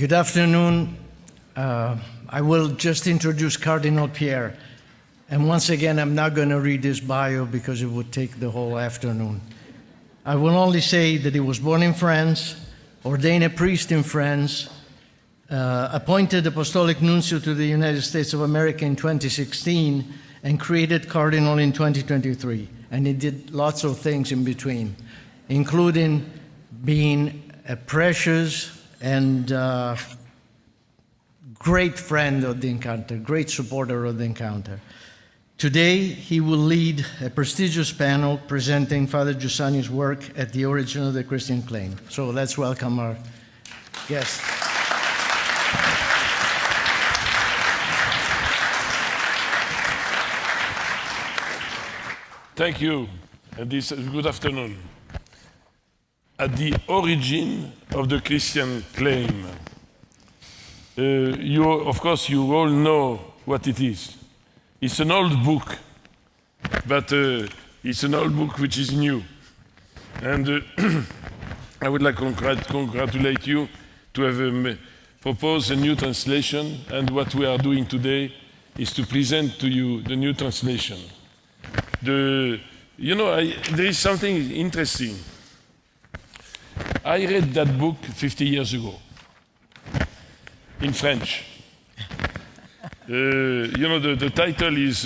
Good afternoon. I will just introduce Cardinal Pierre. And once again, I'm not going to read his bio because it would take the whole afternoon. I will only say that he was born in France, ordained a priest in France, appointed Apostolic Nuncio to the United States of America in 2016, and created Cardinal in 2023. And he did lots of things in between, including being a precious and great friend of the Encounter, great supporter of the Encounter. Today, he will lead a prestigious panel presenting Father Giussani's work at the origin of the Christian claim. So let's welcome our guest. Thank you, and good afternoon. At the origin of the Christian claim, of course, you all know what it is. It's an old book, but it's an old book which is new. And I would like to congratulate you to have proposed a new translation, and what we are doing today is to present to you the new translation. There is something interesting. I read that book 50 years ago in French. The title is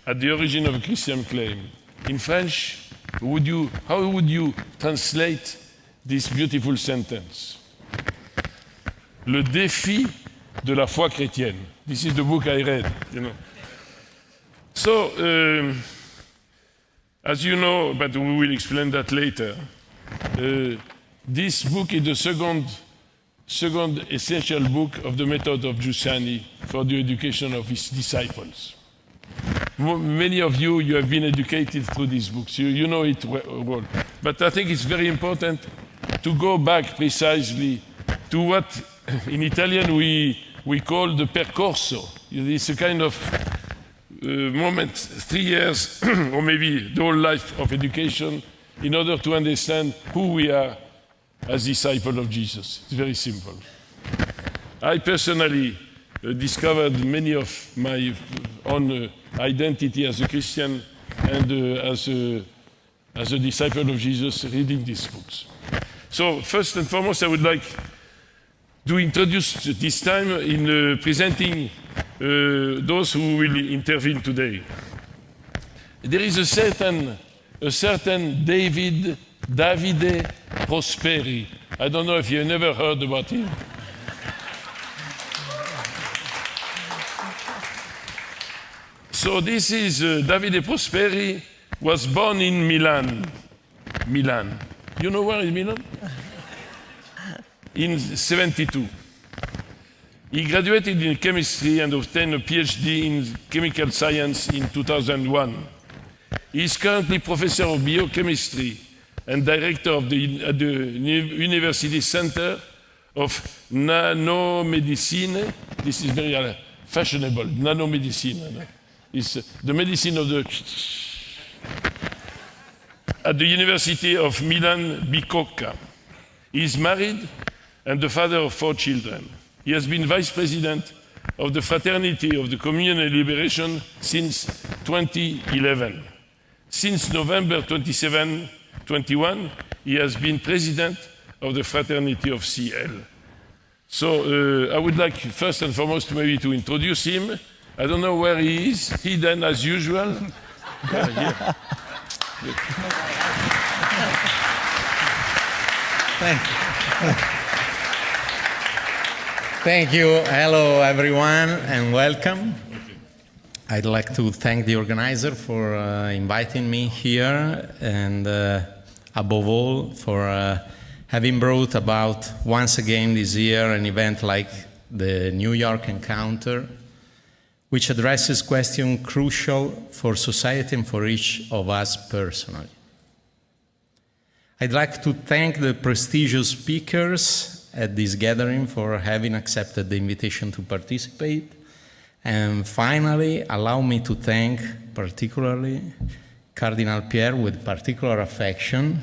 At the Origin of a Christian Claim. In French, how would you translate this beautiful sentence? Le défi de la foi chrétienne. This is the book I read. So, as you know, but we will explain that later, this book is the second essential book of the method of Giussani for the education of his disciples. Many of you have been educated through these books. You know it well. But I think it's very important to go back precisely to what in Italian we call the percorso. It's a kind of moment, 3 years, or maybe the whole life of education, in order to understand who we are as disciples of Jesus. It's very simple. I personally discovered many of my own identity as a Christian and as a disciple of Jesus reading these books. So first and foremost, I would like to introduce this time in presenting those who will intervene today. There is a certain Davide Prosperi. I don't know if you've never heard about him. So this is Davide Prosperi, was born in Milan. You know where is Milan? In 1972. He graduated in chemistry and obtained a PhD in chemical science in 2001. He is currently professor of biochemistry and director of the University Center of Nanomedicine. This is very fashionable, nanomedicine. It's the medicine of the... at the University of Milan Bicocca. He is married and the father of 4 children. He has been vice president of the Fraternity of the Communion and Liberation since 2011. Since November 2021, he has been president of the Fraternity of CL. So I would like first and foremost maybe to introduce him. I don't know where he is, hidden as usual. Here. Thank you. Thank you. Hello, everyone, and welcome. I'd like to thank the organizer for inviting me here, and above all, for having brought about, once again this year, an event like the New York Encounter, which addresses questions crucial for society and for each of us personally. I'd like to thank the prestigious speakers at this gathering for having accepted the invitation to participate. And finally, allow me to thank particularly Cardinal Pierre with particular affection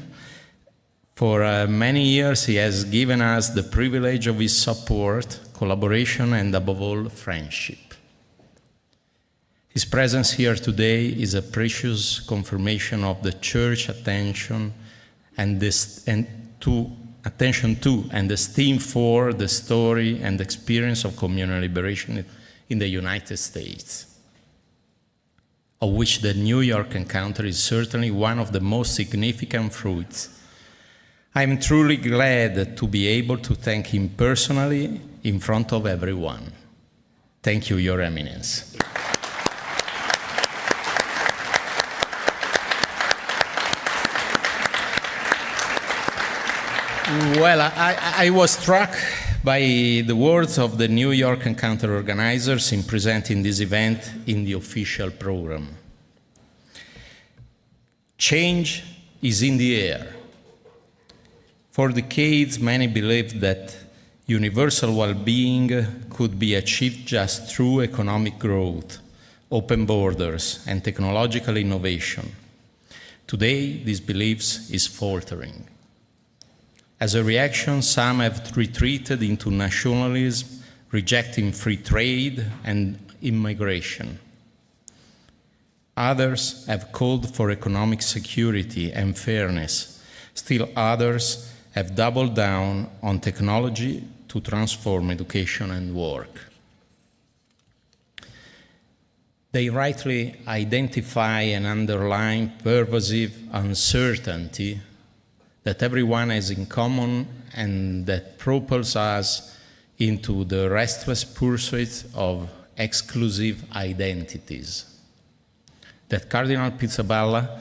For many years, he has given us the privilege of his support, collaboration, and above all, friendship. His presence here today is a precious confirmation of the Church attention and esteem for the story and experience of communal liberation in the United States, of which the New York encounter is certainly one of the most significant fruits. I am truly glad to be able to thank him personally in front of everyone. Thank you, Your Eminence. Well, I was struck by the words of the New York Encounter organizers in presenting this event in the official program. Change is in the air. For decades, many believed that universal well-being could be achieved just through economic growth, open borders, and technological innovation. Today, this belief is faltering. As a reaction, some have retreated into nationalism, rejecting free trade and immigration. Others have called for economic security and fairness. Still others have doubled down on technology to transform education and work. They rightly identify and underline pervasive uncertainty that everyone has in common and that propels us into the restless pursuit of exclusive identities. That Cardinal Pizzaballa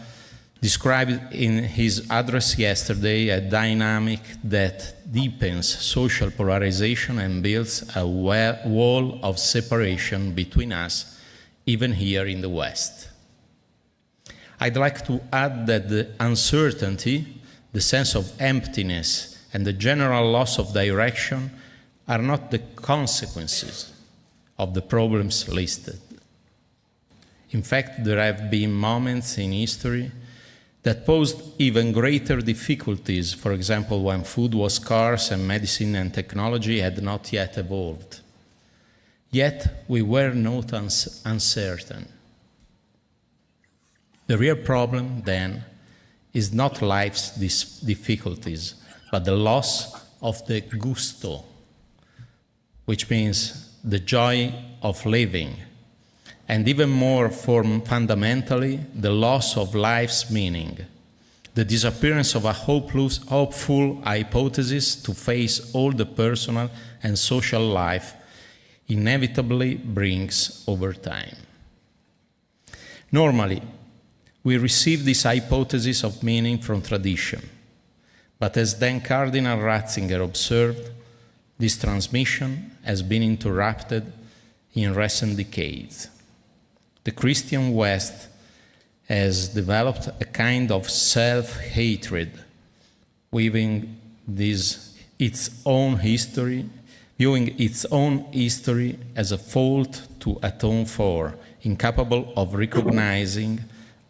described in his address yesterday a dynamic that deepens social polarization and builds a wall of separation between us, even here in the West. I'd like to add that the uncertainty, the sense of emptiness, and the general loss of direction are not the consequences of the problems listed. In fact, there have been moments in history that posed even greater difficulties, for example, when food was scarce and medicine and technology had not yet evolved. Yet, we were not uncertain. The real problem, then, is not life's difficulties, but the loss of the gusto, which means the joy of living, and even more fundamentally, the loss of life's meaning. The disappearance of a hopeful hypothesis to face all the personal and social life inevitably brings over time. Normally, we receive this hypothesis of meaning from tradition, but as then Cardinal Ratzinger observed, this transmission has been interrupted in recent decades. The Christian West has developed a kind of self-hatred, viewing its own history as a fault to atone for, incapable of recognizing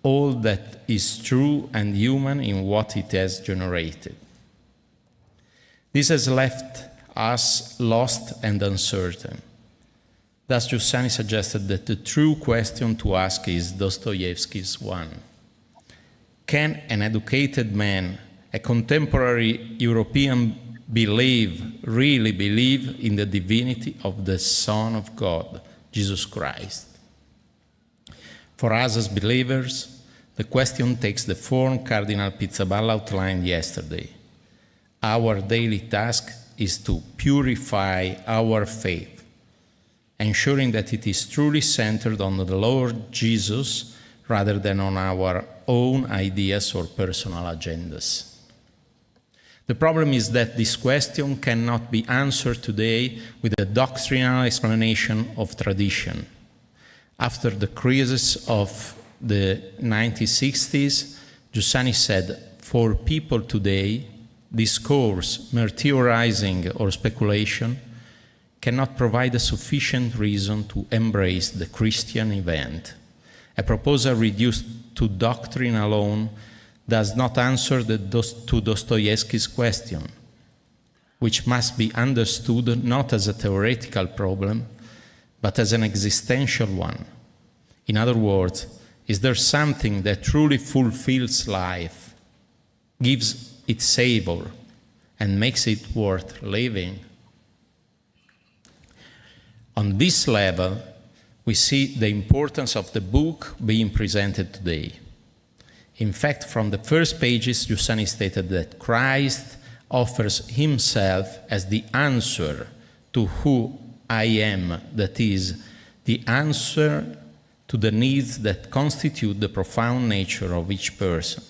all that is true and human in what it has generated. This has left us lost and uncertain. Thus, Giussani suggested that the true question to ask is Dostoevsky's one. Can an educated man, a contemporary European, really believe in the divinity of the Son of God, Jesus Christ? For us as believers, the question takes the form Cardinal Pizzaballa outlined yesterday. Our daily task is to purify our faith, ensuring that it is truly centered on the Lord Jesus rather than on our own ideas or personal agendas. The problem is that this question cannot be answered today with a doctrinal explanation of tradition. After the crisis of the 1960s, Giussani said, for people today, discourse, martyrizing, or speculation cannot provide a sufficient reason to embrace the Christian event. A proposal reduced to doctrine alone does not answer to Dostoevsky's question, which must be understood not as a theoretical problem, but as an existential one. In other words, is there something that truly fulfills life, gives it savor, and makes it worth living? On this level, we see the importance of the book being presented today. In fact, from the first pages, Giussani stated that Christ offers himself as the answer to who I am, that is, the answer to the needs that constitute the profound nature of each person,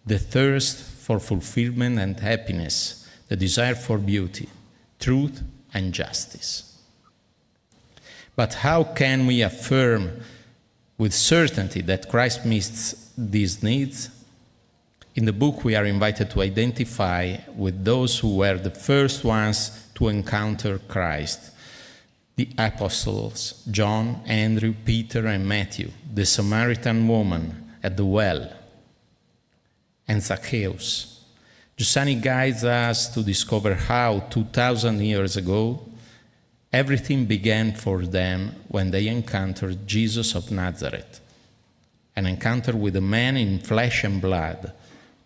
the thirst for fulfillment and happiness, the desire for beauty, truth, and justice. But how can we affirm with certainty that Christ meets these needs? In the book, we are invited to identify with those who were the first ones to encounter Christ: the apostles, John, Andrew, Peter, and Matthew, the Samaritan woman at the well, and Zacchaeus. Giussani guides us to discover how, 2,000 years ago, everything began for them when they encountered Jesus of Nazareth, an encounter with a man in flesh and blood,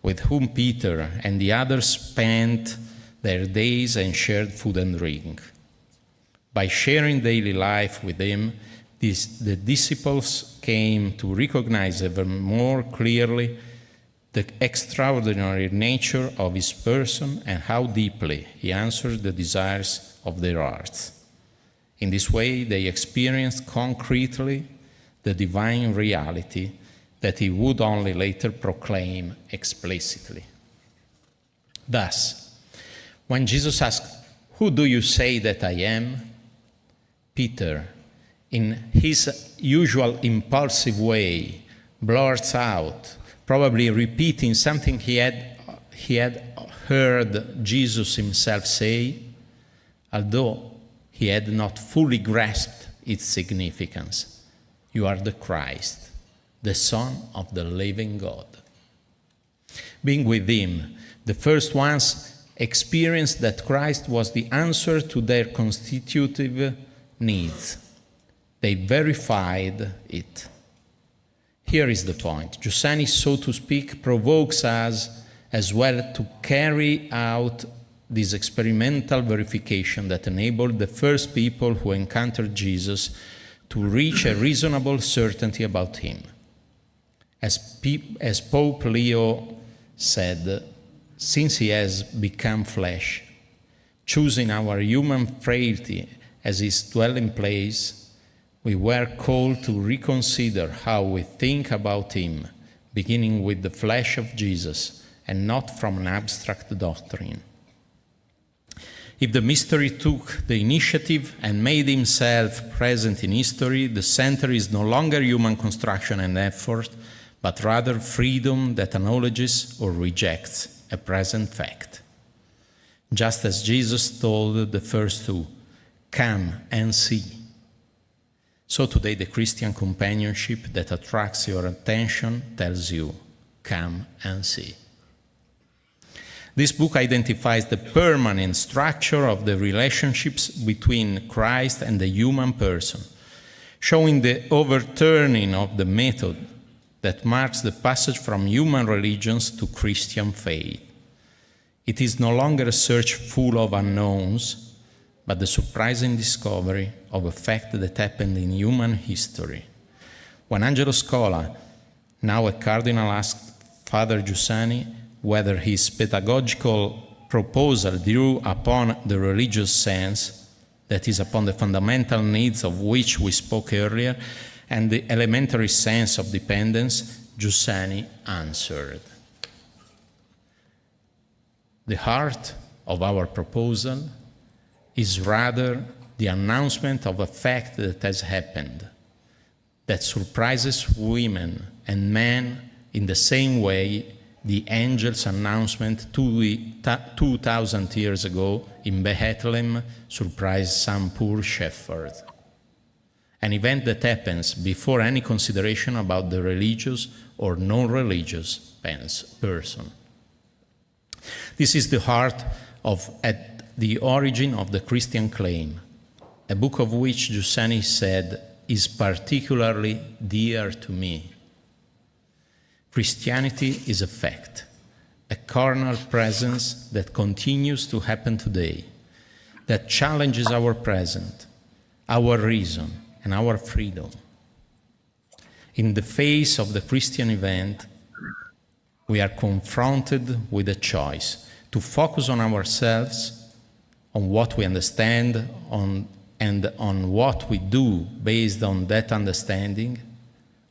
with whom Peter and the others spent their days and shared food and drink. By sharing daily life with him, the disciples came to recognize ever more clearly the extraordinary nature of his person and how deeply he answered the desires of their hearts. In this way, they experienced concretely the divine reality that he would only later proclaim explicitly. Thus, when Jesus asked, "Who do you say that I am?" Peter, in his usual impulsive way, blurts out, probably repeating something he had heard Jesus himself say, although he had not fully grasped its significance: "You are the Christ, the Son of the living God." Being with him, the first ones experienced that Christ was the answer to their constitutive needs. They verified it. Here is the point. Giussani, so to speak, provokes us as well to carry out this experimental verification that enabled the first people who encountered Jesus to reach a reasonable certainty about him. As Pope Leo said, since he has become flesh, choosing our human frailty as his dwelling place, we were called to reconsider how we think about him, beginning with the flesh of Jesus and not from an abstract doctrine. If the mystery took the initiative and made himself present in history, the center is no longer human construction and effort, but rather freedom that acknowledges or rejects a present fact. Just as Jesus told the first two, "Come and see." So today the Christian companionship that attracts your attention tells you, "Come and see." This book identifies the permanent structure of the relationships between Christ and the human person, showing the overturning of the method that marks the passage from human religions to Christian faith. It is no longer a search full of unknowns, but the surprising discovery of a fact that happened in human history. When Angelo Scola, now a cardinal, asked Father Giussani whether his pedagogical proposal drew upon the religious sense, that is, upon the fundamental needs of which we spoke earlier, and the elementary sense of dependence, Giussani answered, "The heart of our proposal is rather the announcement of a fact that has happened, that surprises women and men in the same way the angel's announcement 2,000 years ago in Bethlehem surprised some poor shepherd. an event that happens before any consideration about the religious or non-religious person. This is the heart of, at the origin of the Christian claim, a book of which Giussani said is particularly dear to me. Christianity is a fact, a carnal presence that continues to happen today, that challenges our present, our reason, and our freedom. In the face of the Christian event, we are confronted with a choice to focus on ourselves, on what we understand, and on what we do based on that understanding,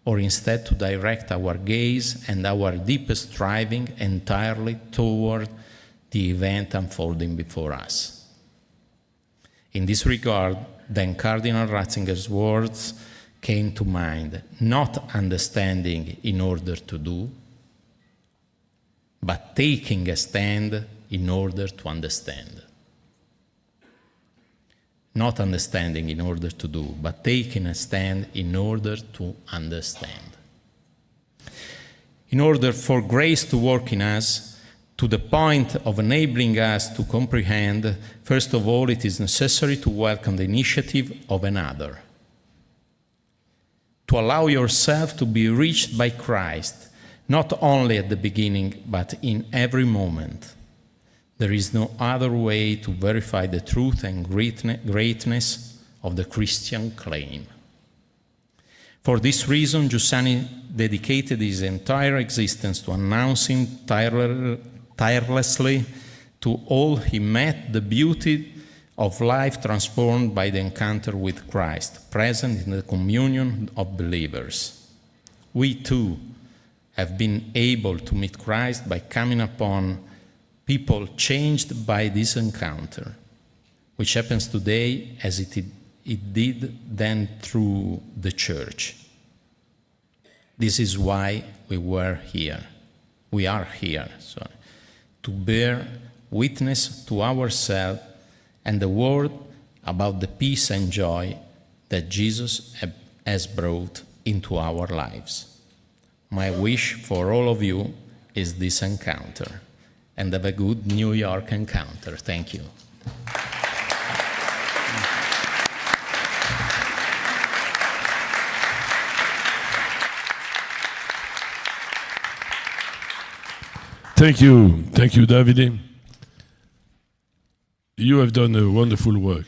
or instead to direct our gaze and our deepest striving entirely toward the event unfolding before us. In this regard, then Cardinal Ratzinger's words came to mind, not understanding in order to do, but taking a stand in order to understand. Not understanding in order to do, but taking a stand in order to understand. In order for grace to work in us, to the point of enabling us to comprehend, first of all, it is necessary to welcome the initiative of another. To allow yourself to be reached by Christ, not only at the beginning, but in every moment. There is no other way to verify the truth and greatness of the Christian claim. For this reason, Giussani dedicated his entire existence to announcing tirelessly to all he met the beauty of life transformed by the encounter with Christ, present in the communion of believers. We too have been able to meet Christ by coming upon people changed by this encounter, which happens today as it did then through the Church. This is why we are here, to bear witness to ourselves and the world about the peace and joy that Jesus has brought into our lives. My wish for all of you is this encounter. And have a good New York encounter. Thank you. Thank you, Davide. You have done a wonderful work.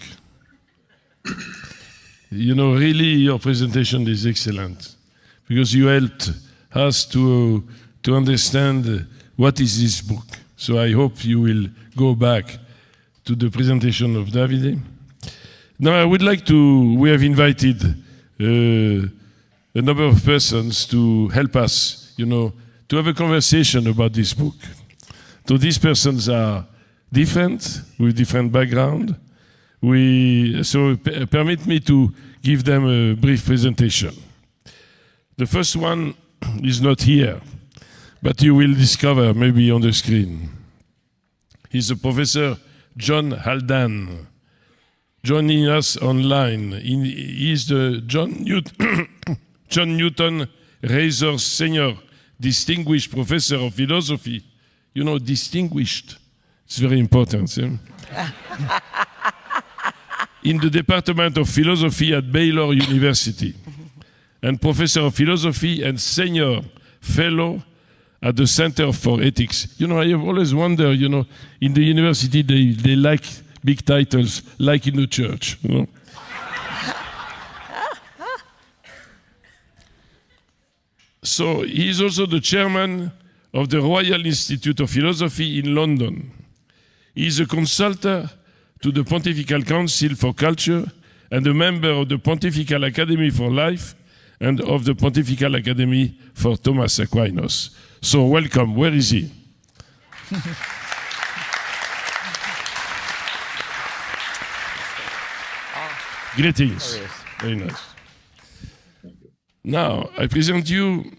You know, really, your presentation is excellent because you helped us to understand what is this book. So I hope you will go back to the presentation of Davide. Now I would like we have invited a number of persons to help us, to have a conversation about this book. So these persons are different, with different background. Permit me to give them a brief presentation. The first one is not here, but you will discover maybe on the screen. He's a Professor John Haldane, joining us online. He's the John Newton Razor Senior Distinguished Professor of Philosophy. You know, distinguished. It's very important. In the Department of Philosophy at Baylor University, and Professor of Philosophy and Senior Fellow at the Center for Ethics. I have always wondered, in the university they like big titles, like in the church. So he is also the chairman of the Royal Institute of Philosophy in London. He is a consultant to the Pontifical Council for Culture and a member of the Pontifical Academy for Life and of the Pontifical Academy for Thomas Aquinas. So welcome. Where is he? Greetings. Very nice. Now, I present you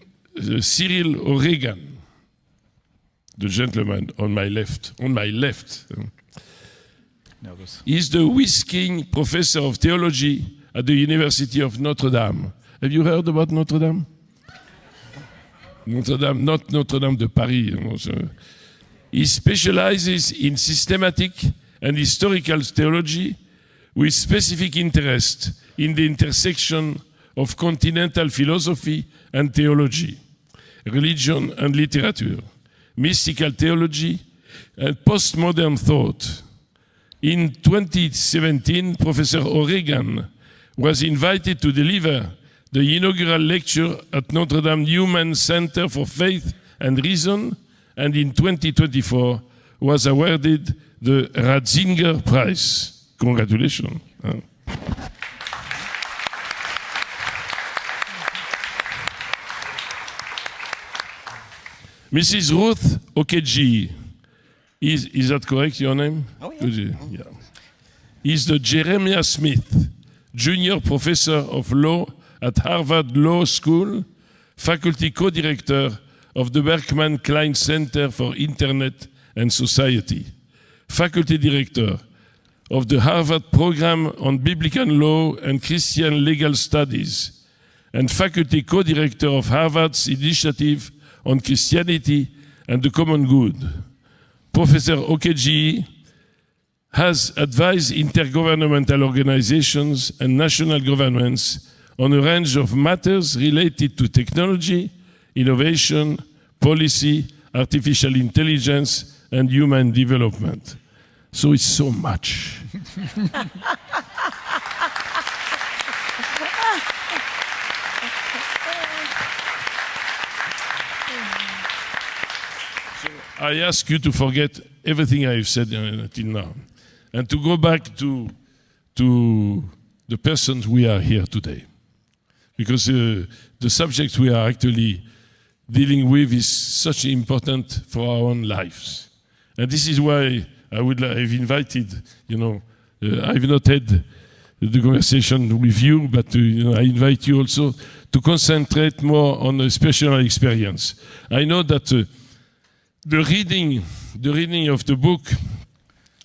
Cyril O'Regan, the gentleman on my left. He's the Huisking Professor of Theology at the University of Notre Dame. Have you heard about Notre Dame? Notre Dame, not Notre Dame de Paris. He specializes in systematic and historical theology with specific interest in the intersection of continental philosophy and theology, religion and literature, mystical theology, and postmodern thought. In 2017, Professor O'Regan was invited to deliver the inaugural lecture at Notre Dame Newman Center for Faith and Reason, and in 2024 was awarded the Ratzinger Prize. Congratulations. Mrs. Ruth Okediji, is that correct, your name? Oh, yeah. Yeah. Is the Jeremiah Smith Junior Professor of Law at Harvard Law School, faculty co-director of the Berkman Klein Center for Internet and Society, faculty director of the Harvard Program on Biblical Law and Christian Legal Studies, and faculty co-director of Harvard's Initiative on Christianity and the Common Good. Professor Okediji has advised intergovernmental organizations and national governments on a range of matters related to technology, innovation, policy, artificial intelligence, and human development. So it's so much. I ask you to forget everything I've said until now and to go back to the persons we are here today. Because the subject we are actually dealing with is such important for our own lives. And this is why I've invited, I've not had the conversation with you, but I invite you also to concentrate more on a special experience. I know that the reading of the book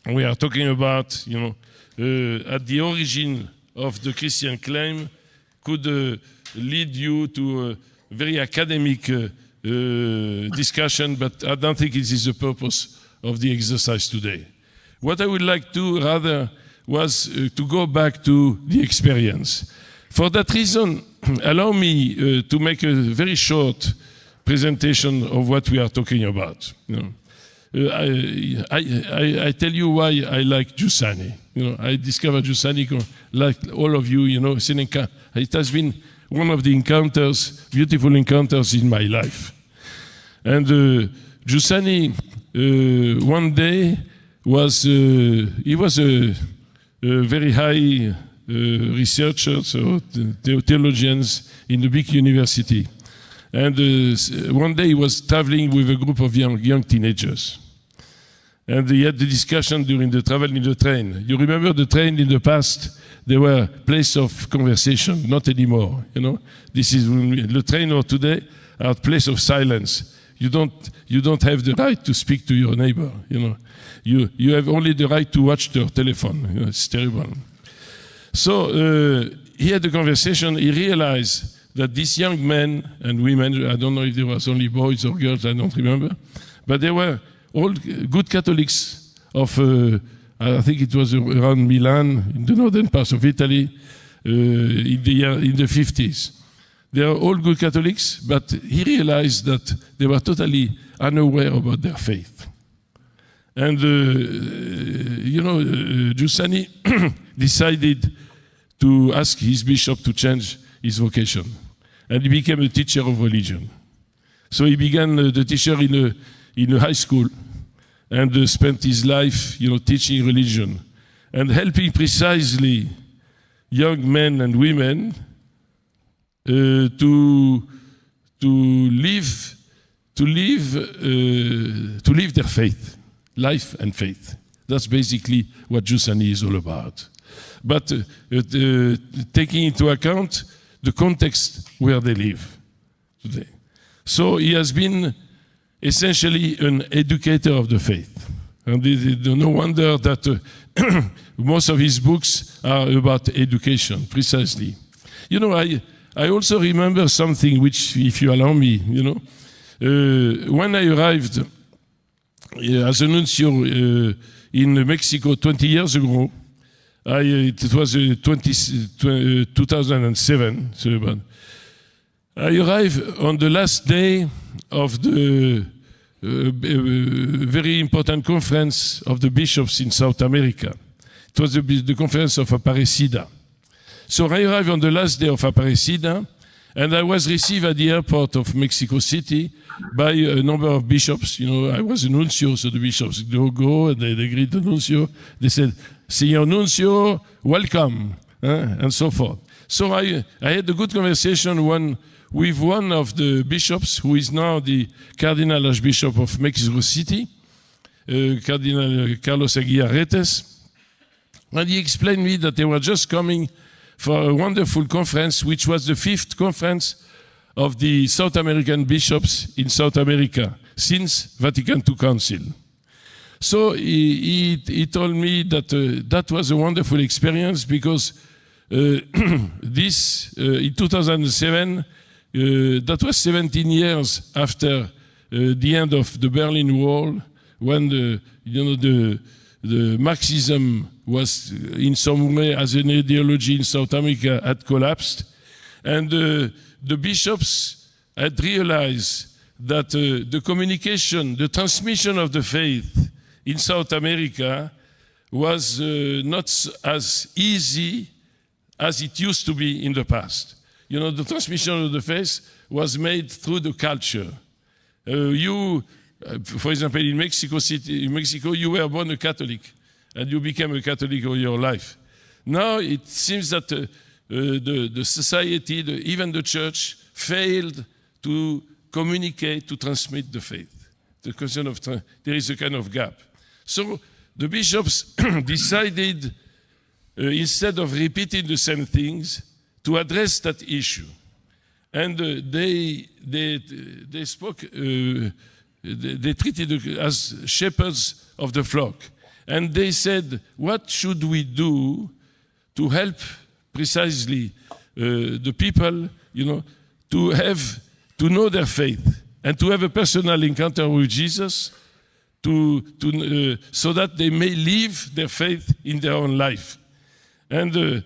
we are talking about, at the origin of the Christian claim, could lead you to a very academic discussion, but I don't think it is the purpose of the exercise today. What I would like to rather was to go back to the experience. For that reason, allow me to make a very short presentation of what we are talking about. I tell you why I like Giussani. I discovered Giussani, like all of you, it has been one of the encounters, beautiful encounters in my life. And Giussani, one day, he was a very high researcher, so theologians in a big university. And one day he was traveling with a group of young teenagers. And he had the discussion during the travel in the train. You remember the train in the past? They were place of conversation, not anymore. This is the train of today are a place of silence. You don't have the right to speak to your neighbor. You have only the right to watch your telephone. It's terrible. So he had a conversation. He realized that these young men and women, I don't know if there was only boys or girls, I don't remember, but they were all good Catholics of, I think it was around Milan, in the northern parts of Italy, in the 50s. They are all good Catholics, but he realized that they were totally unaware about their faith. And, Giussani decided to ask his bishop to change his vocation. And he became a teacher of religion. So he began the teacher in a high school and spent his life, teaching religion and helping precisely young men and women to live their faith, life and faith. That's basically what Giussani is all about. But taking into account the context where they live today. So he has been essentially an educator of the faith. And no wonder that most of his books are about education, precisely. You know, I also remember something which, if you allow me, you know, when I arrived as a nuncio in Mexico 20 years ago, it was 2007, so about, I arrived on the last day of the very important conference of the bishops in South America. It was the conference of Aparecida. So I arrived on the last day of Aparecida, and I was received at the airport of Mexico City by a number of bishops. You know, I was a nuncio, so the bishops go and they greet the nuncio. They said, "Signor Nuncio, welcome," and so forth. So I had a good conversation with one of the bishops, who is now the Cardinal Archbishop of Mexico City, Cardinal Carlos Aguiar-Retes. And he explained me that they were just coming for a wonderful conference, which was the 5th conference of the South American bishops in South America since Vatican II Council. So he told me that that was a wonderful experience because this, in 2007, that was 17 years after the end of the Berlin Wall, when the Marxism was in some way as an ideology in South America had collapsed, and the bishops had realized that the communication, the transmission of the faith in South America was not as easy as it used to be in the past. You know, the transmission of the faith was made through the culture. For example, in Mexico City, you were born a Catholic, and you became a Catholic all your life. Now it seems that the society, even the church, failed to communicate, to transmit the faith. The question of there is a kind of gap. So the bishops decided, instead of repeating the same things, to address that issue. And they spoke, they treated as shepherds of the flock. And they said, what should we do to help precisely the people, you know, to know their faith and to have a personal encounter with Jesus, so that they may live their faith in their own life. And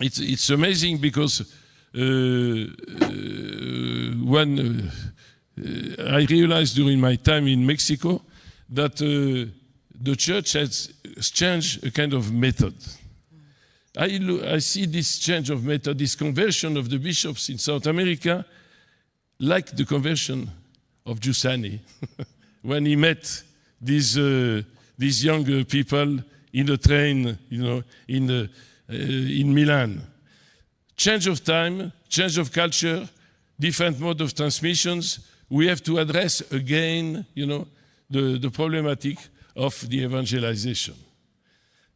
it's amazing because when I realized during my time in Mexico that the church has changed a kind of method. I see this change of method, this conversion of the bishops in South America, like the conversion of Giussani when he met these young people in the train, you know, in Milan. Change of time, change of culture, different mode of transmissions. We have to address again, you know, the problematic of the evangelization.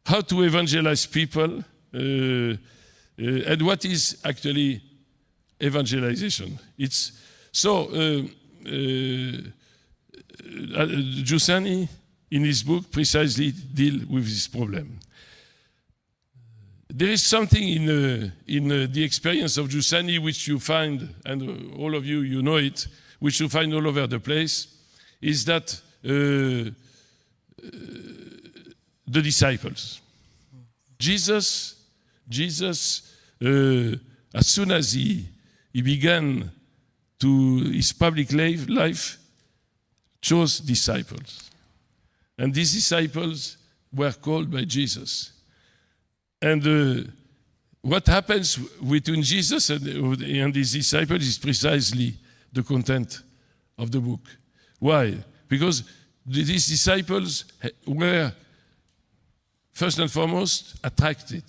How to evangelize people, and what is actually evangelization? It's so Giussani, in his book, precisely deal with this problem. There is something in the experience of Giussani which you find, and all of you, you know it, which you find all over the place, is that the disciples. Jesus, as soon as he began his public life, chose disciples. And these disciples were called by Jesus. And what happens between Jesus and his disciples is precisely the content of the book. Why? Because these disciples were, first and foremost, attracted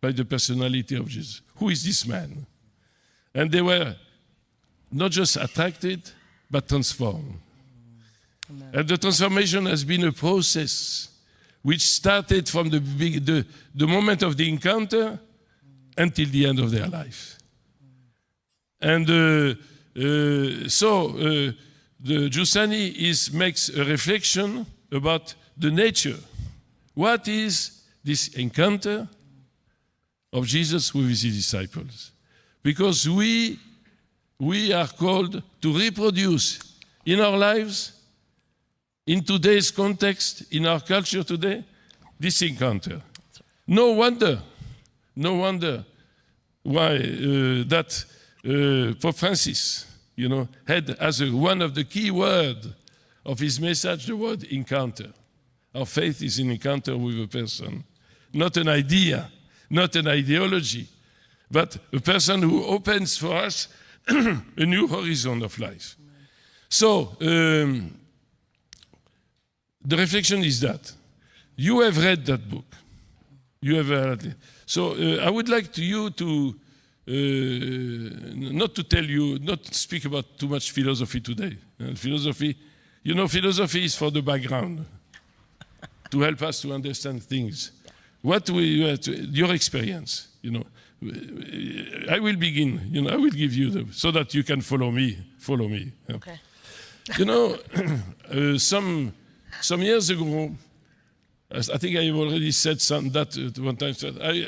by the personality of Jesus. Who is this man? And they were not just attracted, but transformed. Amen. And the transformation has been a process which started from the moment of the encounter until the end of their life. And so the Giussani makes a reflection about the nature What is this encounter of Jesus with his disciples? Because we are called to reproduce in our lives, in today's context, in our culture today, this encounter. No wonder why that Pope Francis, had as one of the key words of his message the word encounter. Our faith is an encounter with a person, not an idea, not an ideology, but a person who opens for us a new horizon of life. So, the reflection is that you have read that book. You have read it. So I would like you to not to tell you, not speak about too much philosophy today. Philosophy is for the background, to help us to understand things. Your experience, I will begin, I will give you so that you can follow me. Okay. Some years ago, I think I already said that one time.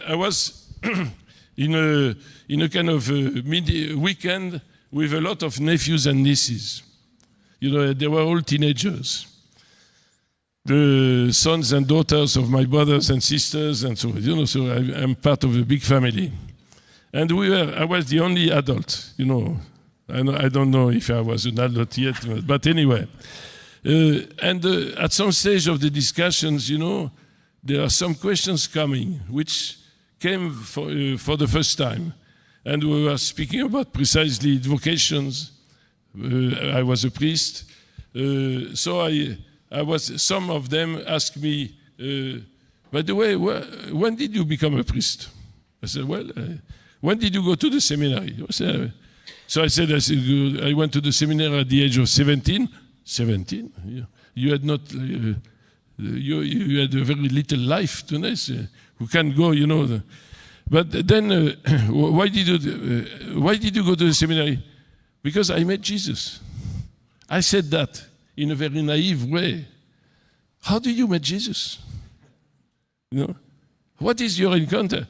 I was in a kind of weekend with a lot of nephews and nieces. They were all teenagers. The sons and daughters of my brothers and sisters, and so so I'm part of a big family. And I was the only adult. I don't know if I was an adult yet, but anyway. And at some stage of the discussions, there are some questions coming, which came for the first time. And we were speaking about precisely vocations. I was a priest. So some of them asked me, by the way, when did you become a priest? I said, well, when did you go to the seminary? So I said, I went to the seminary at the age of 17. 17? You had not, you had a very little life today. Who can go, But then, why did you go to the seminary? Because I met Jesus. I said that in a very naive way. How did you meet Jesus? What is your encounter?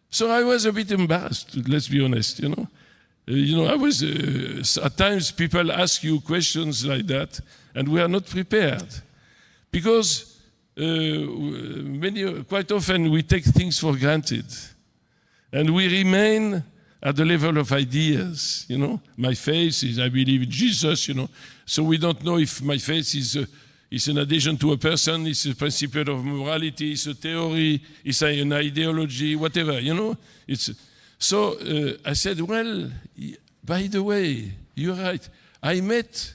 So I was a bit embarrassed, let's be honest, I was, at times people ask you questions like that, and we are not prepared. Because quite often we take things for granted. And we remain at the level of ideas, My faith is, I believe in Jesus, So we don't know if my faith is an addition to a person, it's a principle of morality, it's a theory, it's an ideology, whatever, So I said, well, by the way, you're right. I met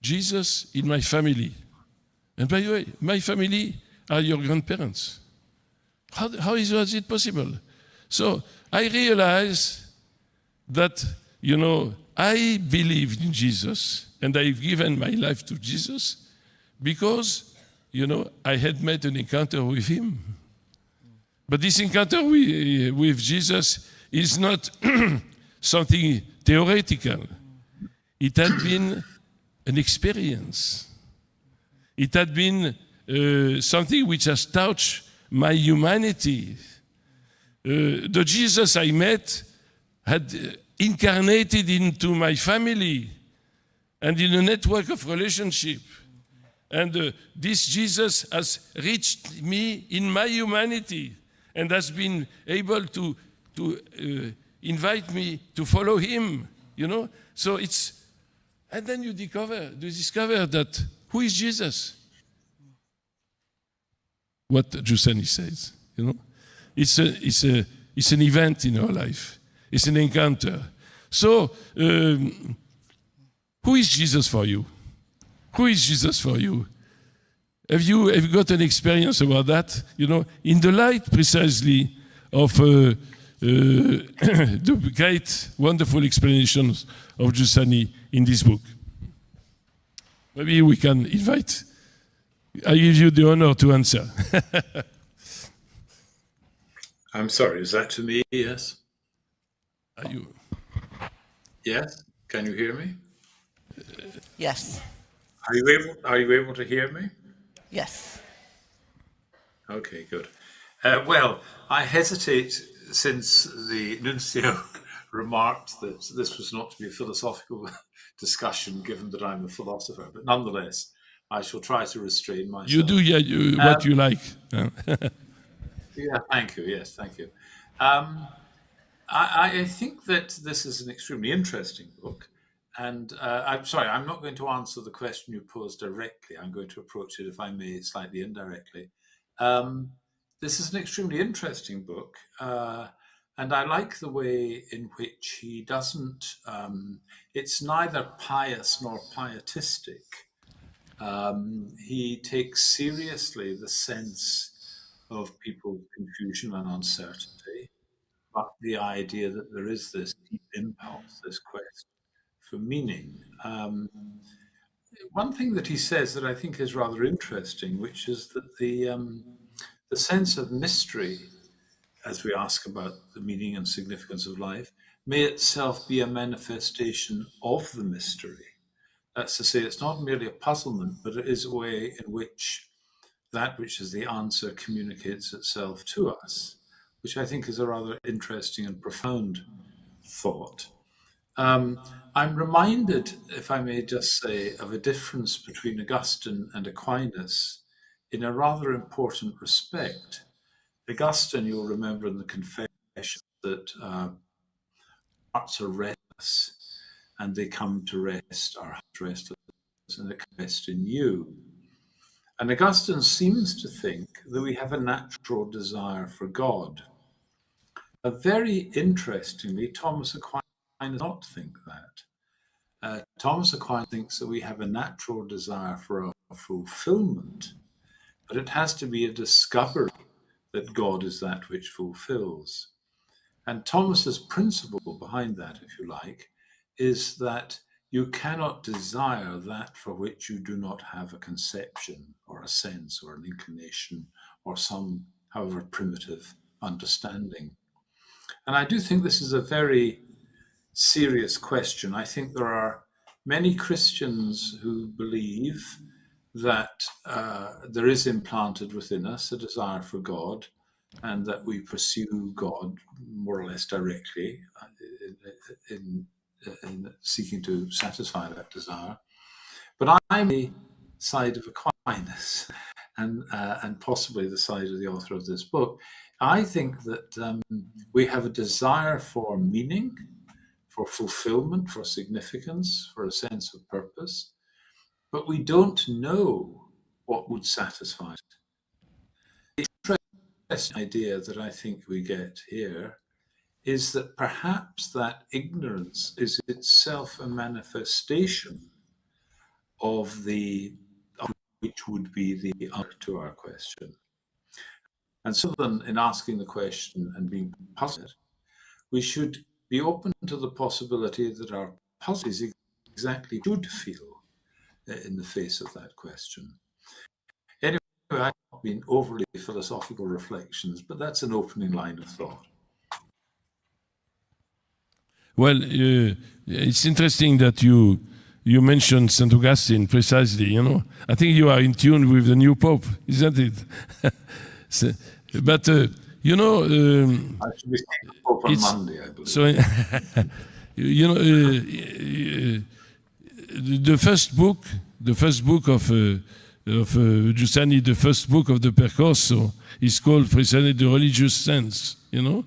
Jesus in my family. And by the way, my family are your grandparents. How is it possible? So I realized that, I believed in Jesus and I've given my life to Jesus because, I had met an encounter with him. But this encounter with Jesus is not something theoretical. It had been an experience. It had been something which has touched my humanity. The Jesus I met had incarnated into my family and in a network of relationship. And this Jesus has reached me in my humanity and has been able to invite me to follow him, So and then you discover that who is Jesus? What Giussani says, It's an event in our life. It's an encounter. So, who is Jesus for you? Who is Jesus for you? Have you got an experience about that? In the light precisely of the great, wonderful explanations of Giussani in this book. Maybe we can invite. I give you the honor to answer. I'm sorry, is that to me? Yes. Are you? Yes. Can you hear me? Yes. Are you able to hear me? Yes. Okay, good. Well, I hesitate since the Nuncio remarked that this was not to be a philosophical discussion, given that I'm a philosopher, but nonetheless, I shall try to restrain myself. You do what you like. Yeah, thank you. Yes, thank you. I think that this is an extremely interesting book. And I'm sorry, I'm not going to answer the question you posed directly. I'm going to approach it, if I may, slightly indirectly. This is an extremely interesting book. And I like the way in which he doesn't, it's neither pious nor pietistic. He takes seriously the sense of people's confusion and uncertainty, but the idea that there is this deep impulse, this quest for meaning. One thing that he says that I think is rather interesting, which is that the sense of mystery, as we ask about the meaning and significance of life, may itself be a manifestation of the mystery. That's to say, it's not merely a puzzlement, but it is a way in which that which is the answer communicates itself to us, which I think is a rather interesting and profound thought. I'm reminded, if I may just say, of a difference between Augustine and Aquinas in a rather important respect. Augustine, you'll remember in the Confession, that hearts are restless, and they come to rest, our hearts restless, and they rest in you. And Augustine seems to think that we have a natural desire for God. Very interestingly, Thomas Aquinas does not think that. Thomas Aquinas thinks that we have a natural desire for a fulfillment, but it has to be a discovery that God is that which fulfills. And Thomas's principle behind that, if you like, is that you cannot desire that for which you do not have a conception or a sense or an inclination or some, however primitive, understanding. And I do think this is a very serious question. I think there are many Christians who believe that there is implanted within us a desire for God, and that we pursue God more or less directly in seeking to satisfy that desire. But I'm the side of Aquinas, and possibly the side of the author of this book. I think that we have a desire for meaning, for fulfillment, for significance, for a sense of purpose, but we don't know what would satisfy it. The interesting idea that I think we get here is that perhaps that ignorance is itself a manifestation of which would be the answer to our question. And so then, in asking the question and being puzzled, we should be open to the possibility that our puzzle is exactly should feel in the face of that question. Anyway, I've not been overly philosophical reflections, but that's an opening line of thought. Well, it's interesting that you mentioned St. Augustine precisely, you know. I think you are in tune with the new Pope, isn't it? But, you know... I should be seeing the Pope on Monday, I believe. So, you know, the first book of Giussani, the first book of the Percorso, is called precisely The Religious Sense, you know.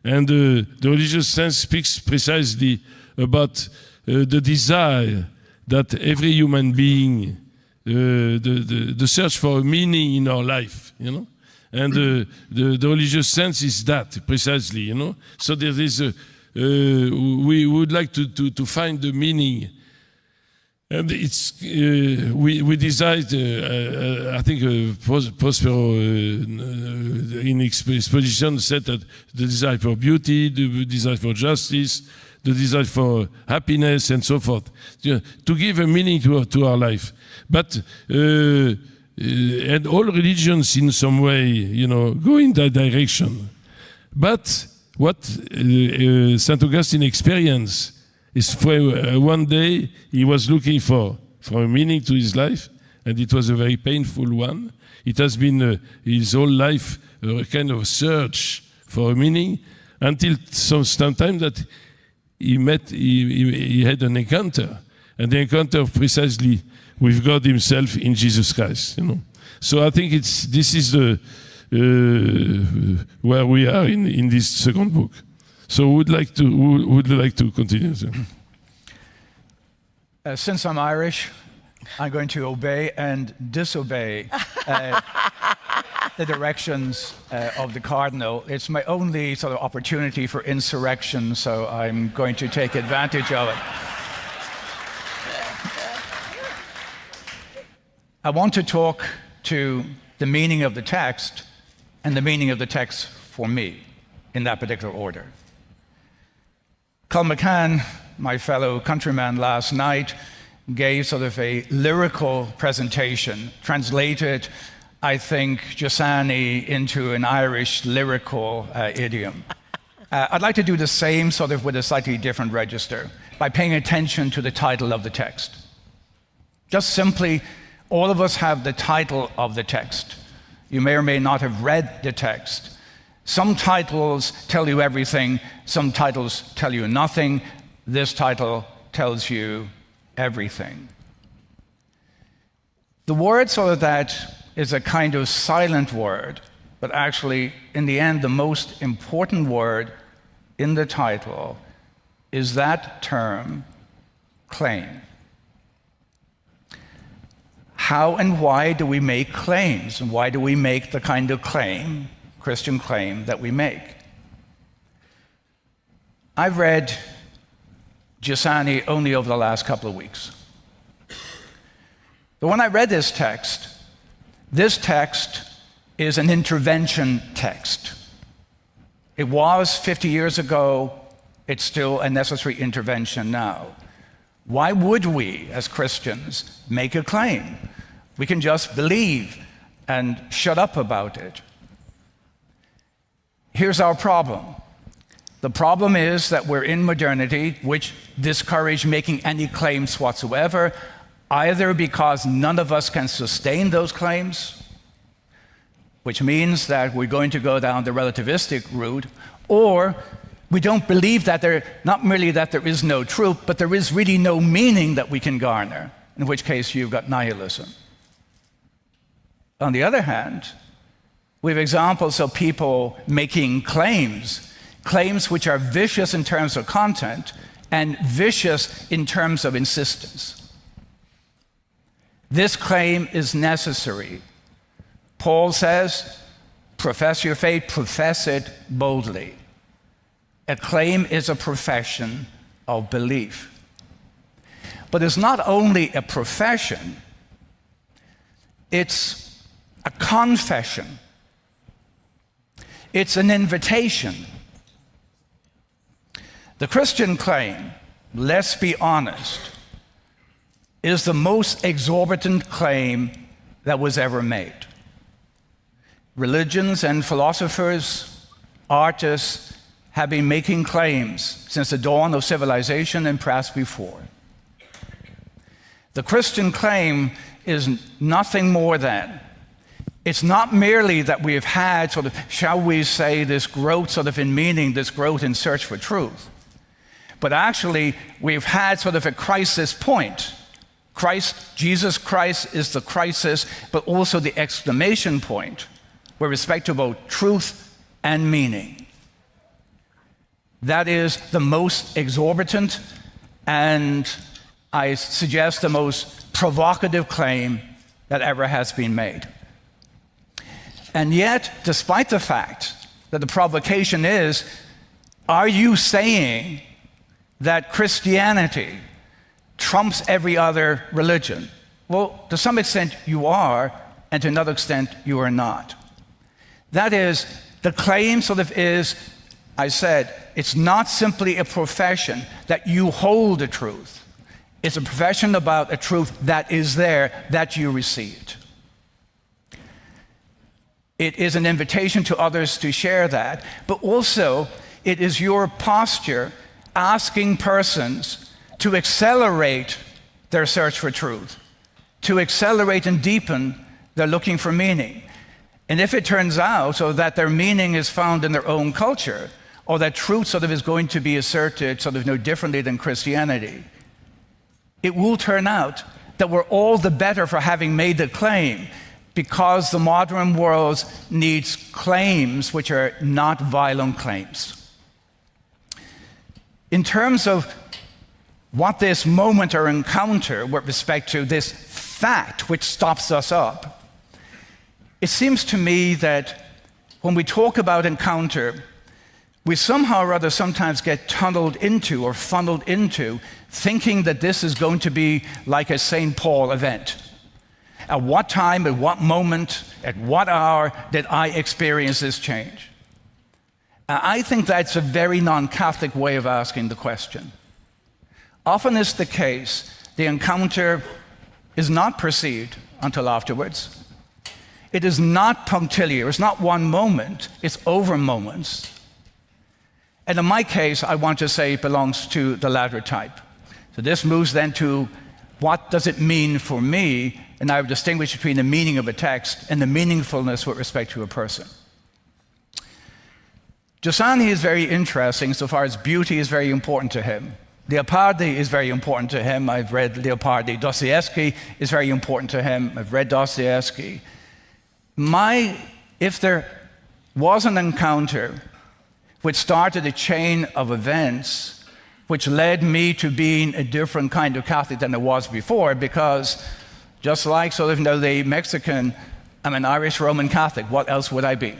And the religious sense speaks precisely about the desire that every human being, the search for a meaning in our life, you know. And the religious sense is that, precisely, you know. So there is we would like to find the meaning. And it's, we decide, I think Prospero in exposition said that the desire for beauty, the desire for justice, the desire for happiness and so forth, to give a meaning to our life. But, and all religions in some way, you know, go in that direction. But what St. Augustine experienced is for one day he was looking for a meaning to his life, and it was a very painful one. It has been his whole life a kind of search for a meaning, until some time that he had an encounter, and the encounter precisely with God Himself in Jesus Christ. So I think this is the where we are in this second book. So who would like to continue? Since I'm Irish, I'm going to obey and disobey the directions of the Cardinal. It's my only sort of opportunity for insurrection, so I'm going to take advantage of it. I want to talk to the meaning of the text and the meaning of the text for me, in that particular order. Colm McCann, my fellow countryman, last night gave sort of a lyrical presentation, translated, I think, Giussani into an Irish lyrical idiom. I'd like to do the same, sort of with a slightly different register, by paying attention to the title of the text. Just simply, all of us have the title of the text. You may or may not have read the text. Some titles tell you everything, some titles tell you nothing. This title tells you everything. The word sort of that is a kind of silent word, but actually, in the end, the most important word in the title is that term, claim. How and why do we make claims? And why do we make the kind of claim, Christian claim, that we make? I've read Giussani only over the last couple of weeks. But when I read this text is an intervention text. It was 50 years ago, it's still a necessary intervention now. Why would we, as Christians, make a claim? We can just believe and shut up about it. Here's our problem. The problem is that we're in modernity, which discourages making any claims whatsoever, either because none of us can sustain those claims, which means that we're going to go down the relativistic route, or we don't believe that not merely that there is no truth, but there is really no meaning that we can garner, in which case you've got nihilism. On the other hand, we have examples of people making claims which are vicious in terms of content and vicious in terms of insistence. This claim is necessary. Paul says, profess your faith, profess it boldly. A claim is a profession of belief. But it's not only a profession, it's a confession. It's an invitation. The Christian claim, let's be honest, is the most exorbitant claim that was ever made. Religions and philosophers, artists have been making claims since the dawn of civilization and perhaps before. The Christian claim is nothing more than, it's not merely that we have had sort of, shall we say, this growth sort of in meaning, this growth in search for truth, but actually we've had sort of a crisis point. Jesus Christ is the crisis, but also the exclamation point with respect to both truth and meaning. That is the most exorbitant and, I suggest, the most provocative claim that ever has been made. And yet, despite the fact that the provocation is, are you saying that Christianity trumps every other religion? Well, to some extent you are, and to another extent you are not. That is, the claim sort of is, I said, it's not simply a profession that you hold the truth. It's a profession about a truth that is there, that you received. It is an invitation to others to share that, but also it is your posture asking persons to accelerate their search for truth, to accelerate and deepen their looking for meaning. And if it turns out so that their meaning is found in their own culture, or that truth sort of is going to be asserted sort of no differently than Christianity, it will turn out that we're all the better for having made the claim, because the modern world needs claims which are not violent claims. In terms of what this moment or encounter with respect to this fact which stops us up, it seems to me that when we talk about encounter, we somehow or other sometimes get tunneled into or funneled into thinking that this is going to be like a St. Paul event. At what time, at what moment, at what hour did I experience this change? I think that's a very non-Catholic way of asking the question. Often it's the case, the encounter is not perceived until afterwards. It is not punctiliar, it's not one moment, it's over moments. And in my case, I want to say it belongs to the latter type. So this moves then to what does it mean for me, and I would distinguish between the meaning of a text and the meaningfulness with respect to a person. Giussani is very interesting so far as beauty is very important to him. Leopardi is very important to him. I've read Leopardi. Dostoevsky is very important to him. I've read Dostoevsky. If there was an encounter which started a chain of events which led me to being a different kind of Catholic than I was before, because just like sort of the Mexican, I'm an Irish Roman Catholic, what else would I be?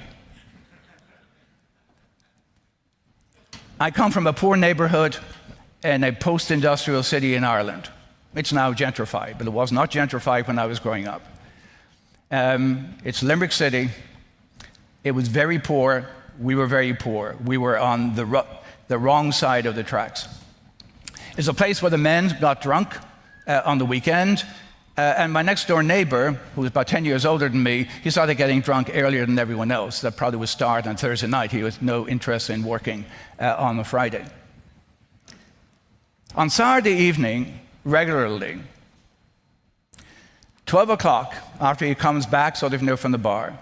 I come from a poor neighborhood in a post-industrial city in Ireland. It's now gentrified, but it was not gentrified when I was growing up. It's Limerick City. It was very poor. We were very poor. We were on the wrong side of the tracks. It's a place where the men got drunk on the weekend, and my next door neighbor, who was about 10 years older than me, he started getting drunk earlier than everyone else. That probably would start on Thursday night. He had no interest in working on a Friday. On Saturday evening, regularly, 12 o'clock, after he comes back sort of from the bar,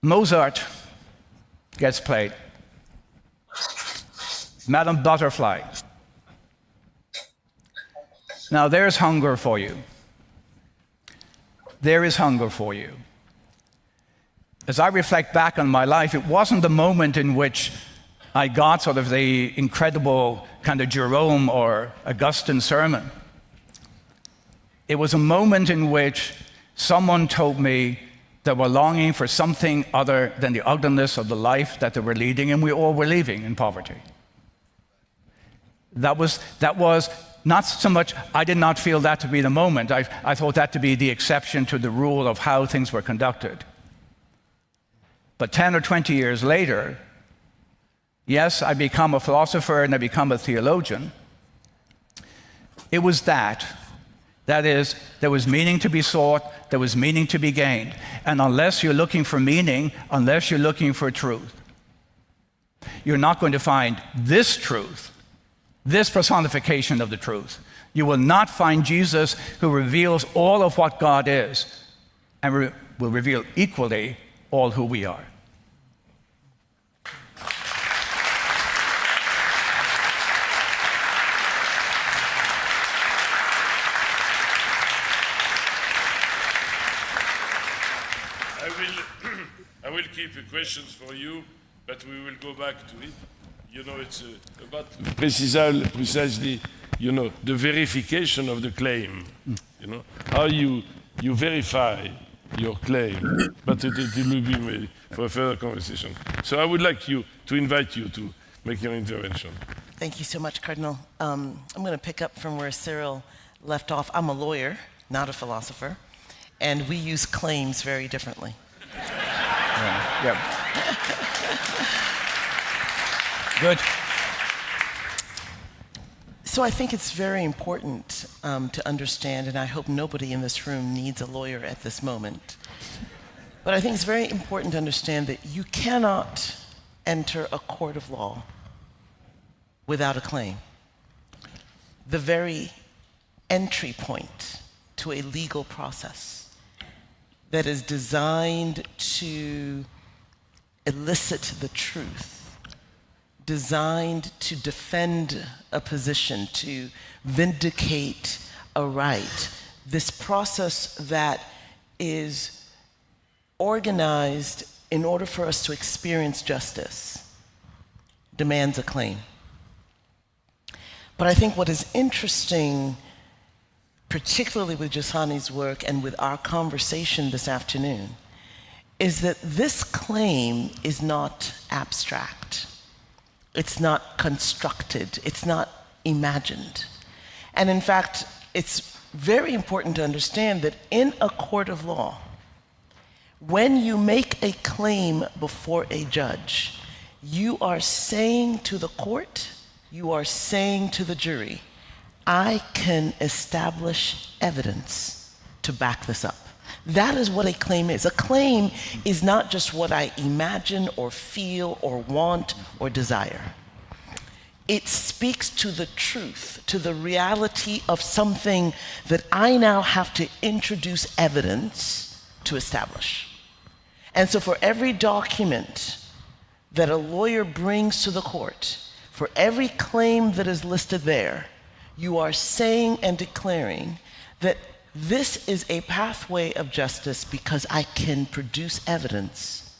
Mozart gets played. Madame Butterfly. Now there's hunger for you. There is hunger for you. As I reflect back on my life, it wasn't the moment in which I got sort of the incredible kind of Jerome or Augustine sermon. It was a moment in which someone told me they were longing for something other than the ugliness of the life that they were leading, and we all were leaving in poverty. That was not so much, I did not feel that to be the moment. I thought that to be the exception to the rule of how things were conducted. But 10 or 20 years later, yes, I become a philosopher and I become a theologian. It was that is, there was meaning to be sought, there was meaning to be gained. And unless you're looking for meaning, unless you're looking for truth, you're not going to find this truth, this personification of the truth. You will not find Jesus, who reveals all of what God is and will reveal equally all who we are. I will keep the questions for you, but we will go back to it. You know, it's about precisely, you know, the verification of the claim. You know, how you verify your claim. But it will be made for a further conversation. So I would like to invite you to make your intervention. Thank you so much, Cardinal. I'm going to pick up from where Cyril left off. I'm a lawyer, not a philosopher, and we use claims very differently. Yeah. Good. So I think it's very important to understand, and I hope nobody in this room needs a lawyer at this moment, but I think it's very important to understand that you cannot enter a court of law without a claim. The very entry point to a legal process that is designed to elicit the truth, designed to defend a position, to vindicate a right. This process that is organized in order for us to experience justice demands a claim. But I think what is interesting, particularly with Giussani's work and with our conversation this afternoon, is that this claim is not abstract. It's not constructed. It's not imagined. And in fact, it's very important to understand that in a court of law, when you make a claim before a judge, you are saying to the court, you are saying to the jury, I can establish evidence to back this up. That is what a claim is. A claim is not just what I imagine or feel or want or desire. It speaks to the truth, to the reality of something that I now have to introduce evidence to establish. And so for every document that a lawyer brings to the court, for every claim that is listed there, you are saying and declaring that this is a pathway of justice because I can produce evidence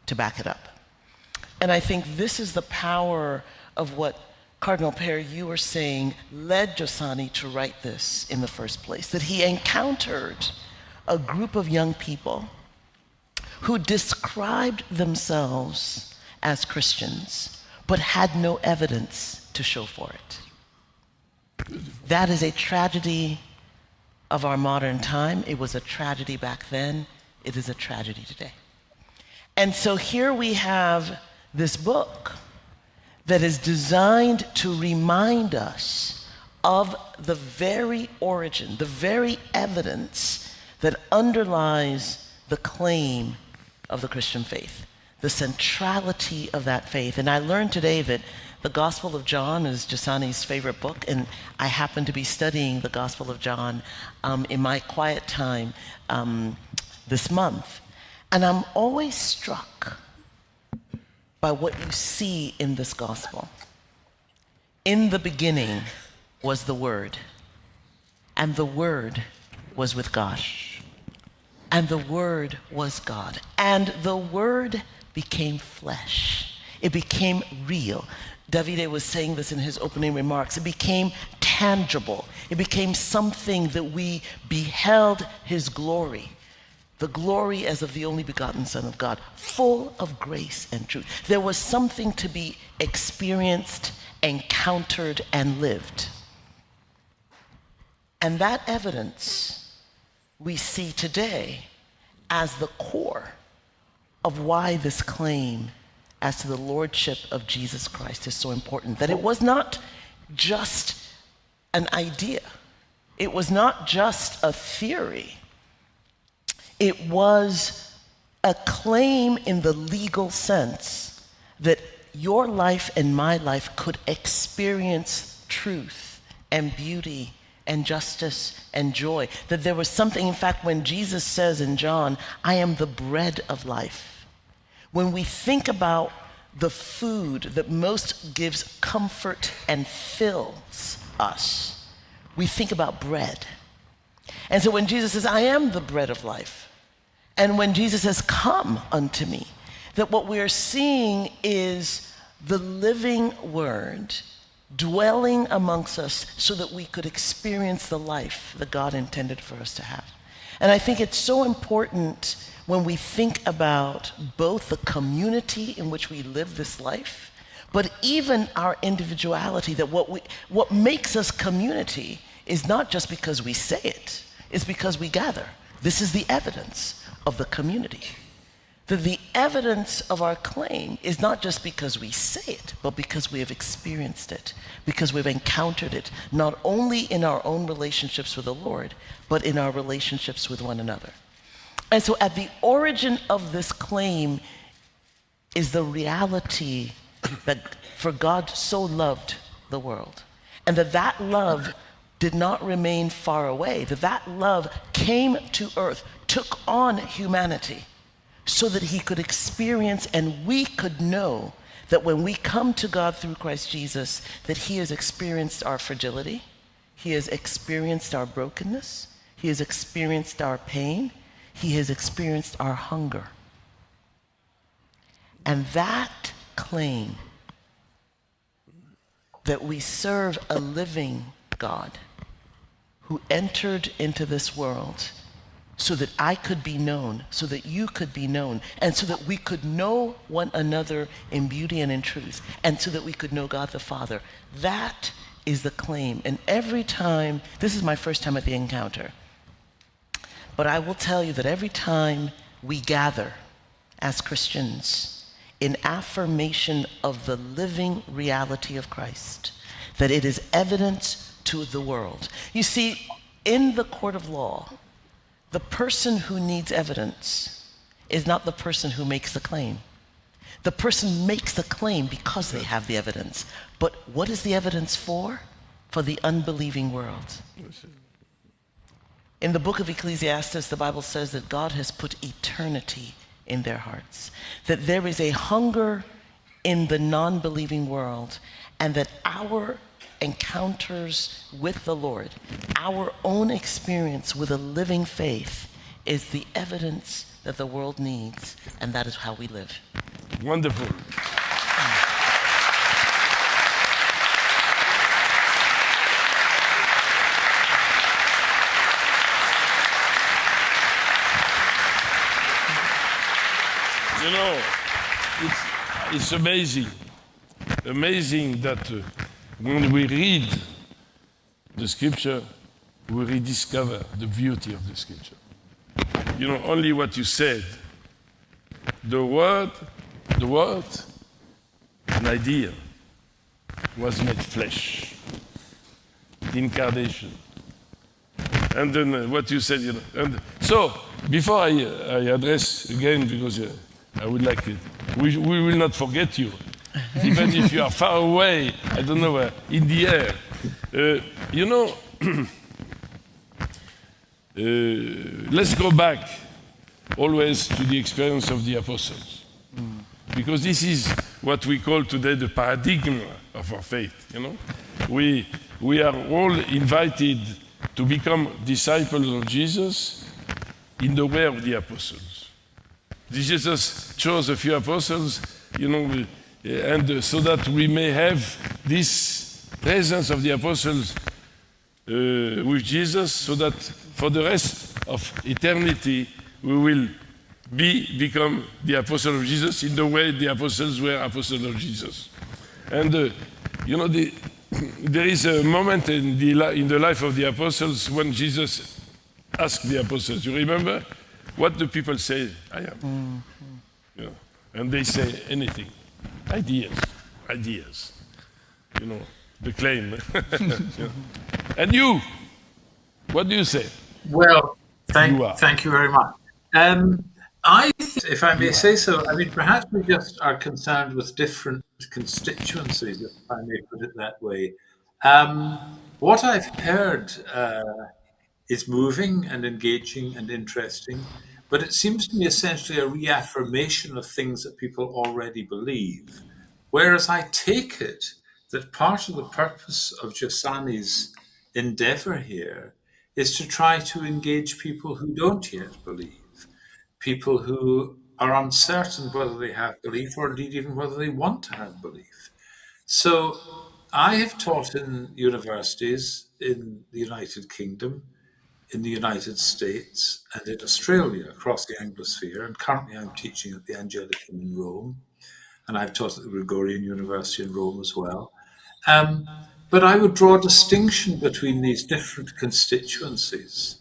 to back it up. And I think this is the power of what Cardinal Pierre, you were saying, led Giussani to write this in the first place, that he encountered a group of young people who described themselves as Christians, but had no evidence to show for it. That is a tragedy of our modern time. It was a tragedy back then. It is a tragedy today. And so here we have this book that is designed to remind us of the very origin, the very evidence that underlies the claim of the Christian faith, the centrality of that faith. And I learned today that the Gospel of John is Giussani's favorite book, and I happen to be studying the Gospel of John in my quiet time this month. And I'm always struck by what you see in this gospel. In the beginning was the Word, and the Word was with God, and the Word was God, and the Word became flesh. It became real. Davide was saying this in his opening remarks. It became tangible. It became something that we beheld his glory. The glory as of the only begotten Son of God, full of grace and truth. There was something to be experienced, encountered, and lived. And that evidence we see today as the core of why this claim as to the lordship of Jesus Christ is so important. That it was not just an idea. It was not just a theory. It was a claim in the legal sense that your life and my life could experience truth and beauty and justice and joy. That there was something, in fact, when Jesus says in John, I am the bread of life. When we think about the food that most gives comfort and fills us, we think about bread. And so when Jesus says, I am the bread of life, and when Jesus says, come unto me, that what we are seeing is the living word dwelling amongst us so that we could experience the life that God intended for us to have. And I think it's so important when we think about both the community in which we live this life, but even our individuality, that what makes us community is not just because we say it, it's because we gather. This is the evidence of the community. That the evidence of our claim is not just because we say it, but because we have experienced it, because we've encountered it, not only in our own relationships with the Lord, but in our relationships with one another. And so at the origin of this claim is the reality that for God so loved the world, and that love did not remain far away, that love came to earth, took on humanity, so that he could experience and we could know that when we come to God through Christ Jesus, that he has experienced our fragility, he has experienced our brokenness, he has experienced our pain, he has experienced our hunger. And that claim that we serve a living God who entered into this world so that I could be known, so that you could be known, and so that we could know one another in beauty and in truth, and so that we could know God the Father. That is the claim. And every time, this is my first time at the encounter, but I will tell you that every time we gather as Christians in affirmation of the living reality of Christ, that it is evidence to the world. You see, in the court of law, the person who needs evidence is not the person who makes the claim. The person makes the claim because they have the evidence. But what is the evidence for? For the unbelieving world. In the book of Ecclesiastes, the Bible says that God has put eternity in their hearts, that there is a hunger in the non-believing world, and that our encounters with the Lord, our own experience with a living faith, is the evidence that the world needs, and that is how we live. Wonderful. You know, it's amazing that when we read the scripture, we rediscover the beauty of the scripture. You know, only what you said, the word, an idea, was made flesh, the incarnation. And then what you said, you know. And so, before I address again, because I would like it, we will not forget you. Even if you are far away, I don't know where, in the air. You know, let's go back always to the experience of the apostles. Because this is what we call today the paradigm of our faith, you know. We are all invited to become disciples of Jesus in the way of the apostles. Jesus chose a few apostles, you know, and so that we may have this presence of the apostles with Jesus, so that for the rest of eternity we will become the apostle of Jesus in the way the apostles were apostles of Jesus. And you know, there is a moment in the life of the apostles when Jesus asked the apostles, you remember? What do people say? I am. Mm-hmm. You know, and they say anything. Ideas. You know, the claim. You know. And you, what do you say? Well, thank you very much. I think, if I may say so, I mean, perhaps we just are concerned with different constituencies, if I may put it that way. What I've heard is moving and engaging and interesting, but it seems to me essentially a reaffirmation of things that people already believe. Whereas I take it that part of the purpose of Giussani's endeavor here is to try to engage people who don't yet believe, people who are uncertain whether they have belief or indeed even whether they want to have belief. So I have taught in universities in the United Kingdom, in the United States, and in Australia, across the Anglosphere, and currently I'm teaching at the Angelicum in Rome, and I've taught at the Gregorian University in Rome as well. But I would draw a distinction between these different constituencies.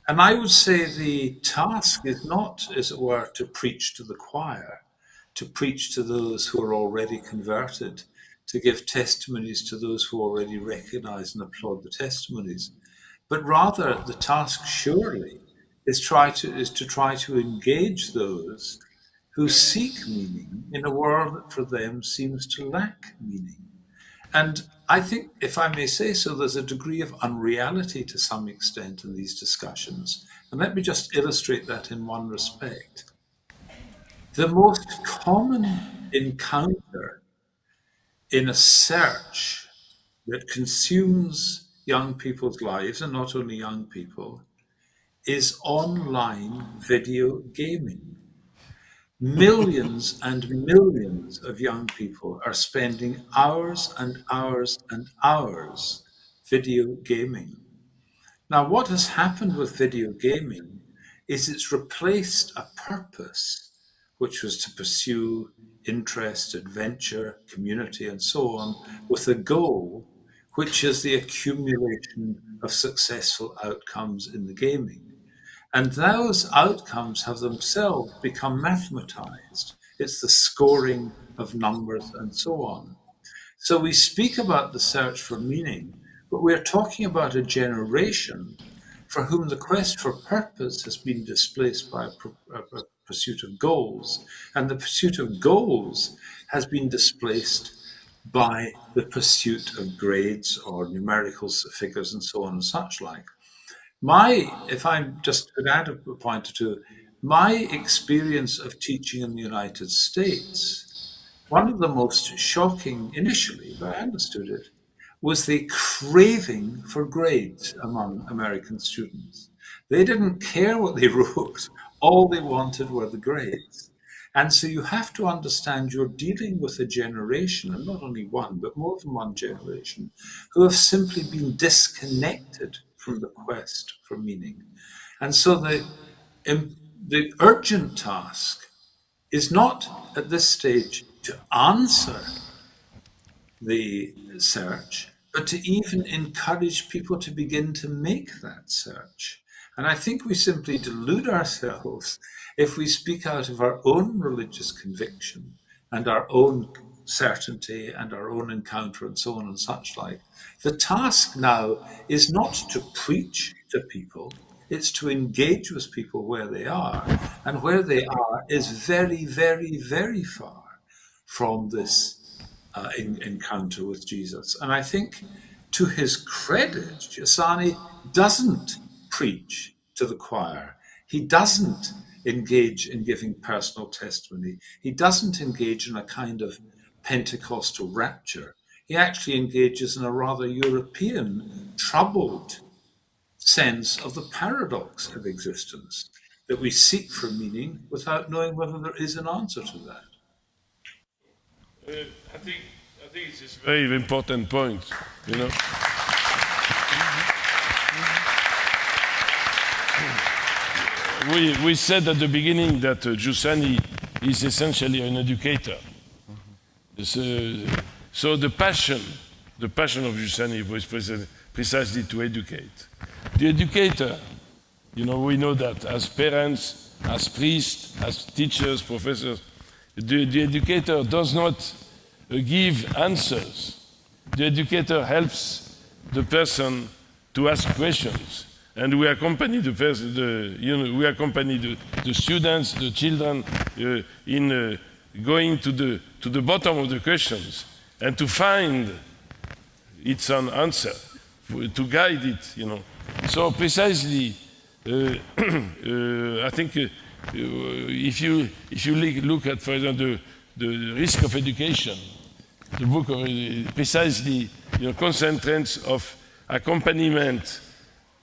And I would say the task is not, as it were, to preach to the choir, to preach to those who are already converted, to give testimonies to those who already recognize and applaud the testimonies. But rather, the task surely is to try to engage those who seek meaning in a world that for them seems to lack meaning. And I think, if I may say so, there's a degree of unreality to some extent in these discussions. And let me just illustrate that in one respect. The most common encounter in a search that consumes young people's lives, and not only young people, is online video gaming. Millions and millions of young people are spending hours and hours and hours video gaming. Now, what has happened with video gaming is it's replaced a purpose, which was to pursue interest, adventure, community, and so on, with a goal, which is the accumulation of successful outcomes in the gaming. And those outcomes have themselves become mathematized. It's the scoring of numbers and so on. So we speak about the search for meaning, but we're talking about a generation for whom the quest for purpose has been displaced by a pursuit of goals, and the pursuit of goals has been displaced by the pursuit of grades or numerical figures and so on and such like. If I just could add a point or two, my experience of teaching in the United States, one of the most shocking initially, but I understood it, was the craving for grades among American students. They didn't care what they wrote, all they wanted were the grades. And so you have to understand you're dealing with a generation, and not only one, but more than one generation, who have simply been disconnected from the quest for meaning. And so the urgent task is not at this stage to answer the search, but to even encourage people to begin to make that search. And I think we simply delude ourselves if we speak out of our own religious conviction and our own certainty and our own encounter and so on and such like. The task now is not to preach to people, it's to engage with people where they are. And where they are is very, very, very far from this encounter with Jesus. And I think, to his credit, Giussani doesn't preach to the choir. He doesn't engage in giving personal testimony. He doesn't engage in a kind of Pentecostal rapture. He actually engages in a rather European, troubled sense of the paradox of existence, that we seek for meaning without knowing whether there is an answer to that. I think it's a very important point, you know. We said at the beginning that Giussani is essentially an educator. So the passion of Giussani was precisely to educate. The educator, you know, we know that as parents, as priests, as teachers, professors, the educator does not give answers. The educator helps the person to ask questions. And we accompany the students, the children, in going to the bottom of the questions and to find its own answer, to guide it, you know. So precisely, I think if you look at, for example, the risk of education, the book precisely, you know, concentrates of accompaniment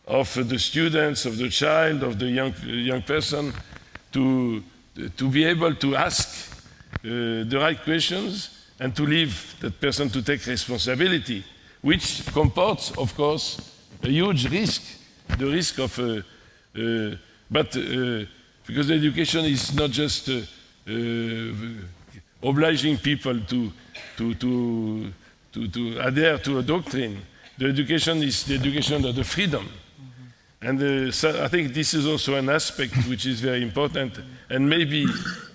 of the students, of the child, of the young person, to be able to ask the right questions and to leave that person to take responsibility, which comports, of course, a huge risk, the risk of, because education is not just obliging people to adhere to a doctrine. The education is the education of the freedom. And so I think this is also an aspect which is very important. And maybe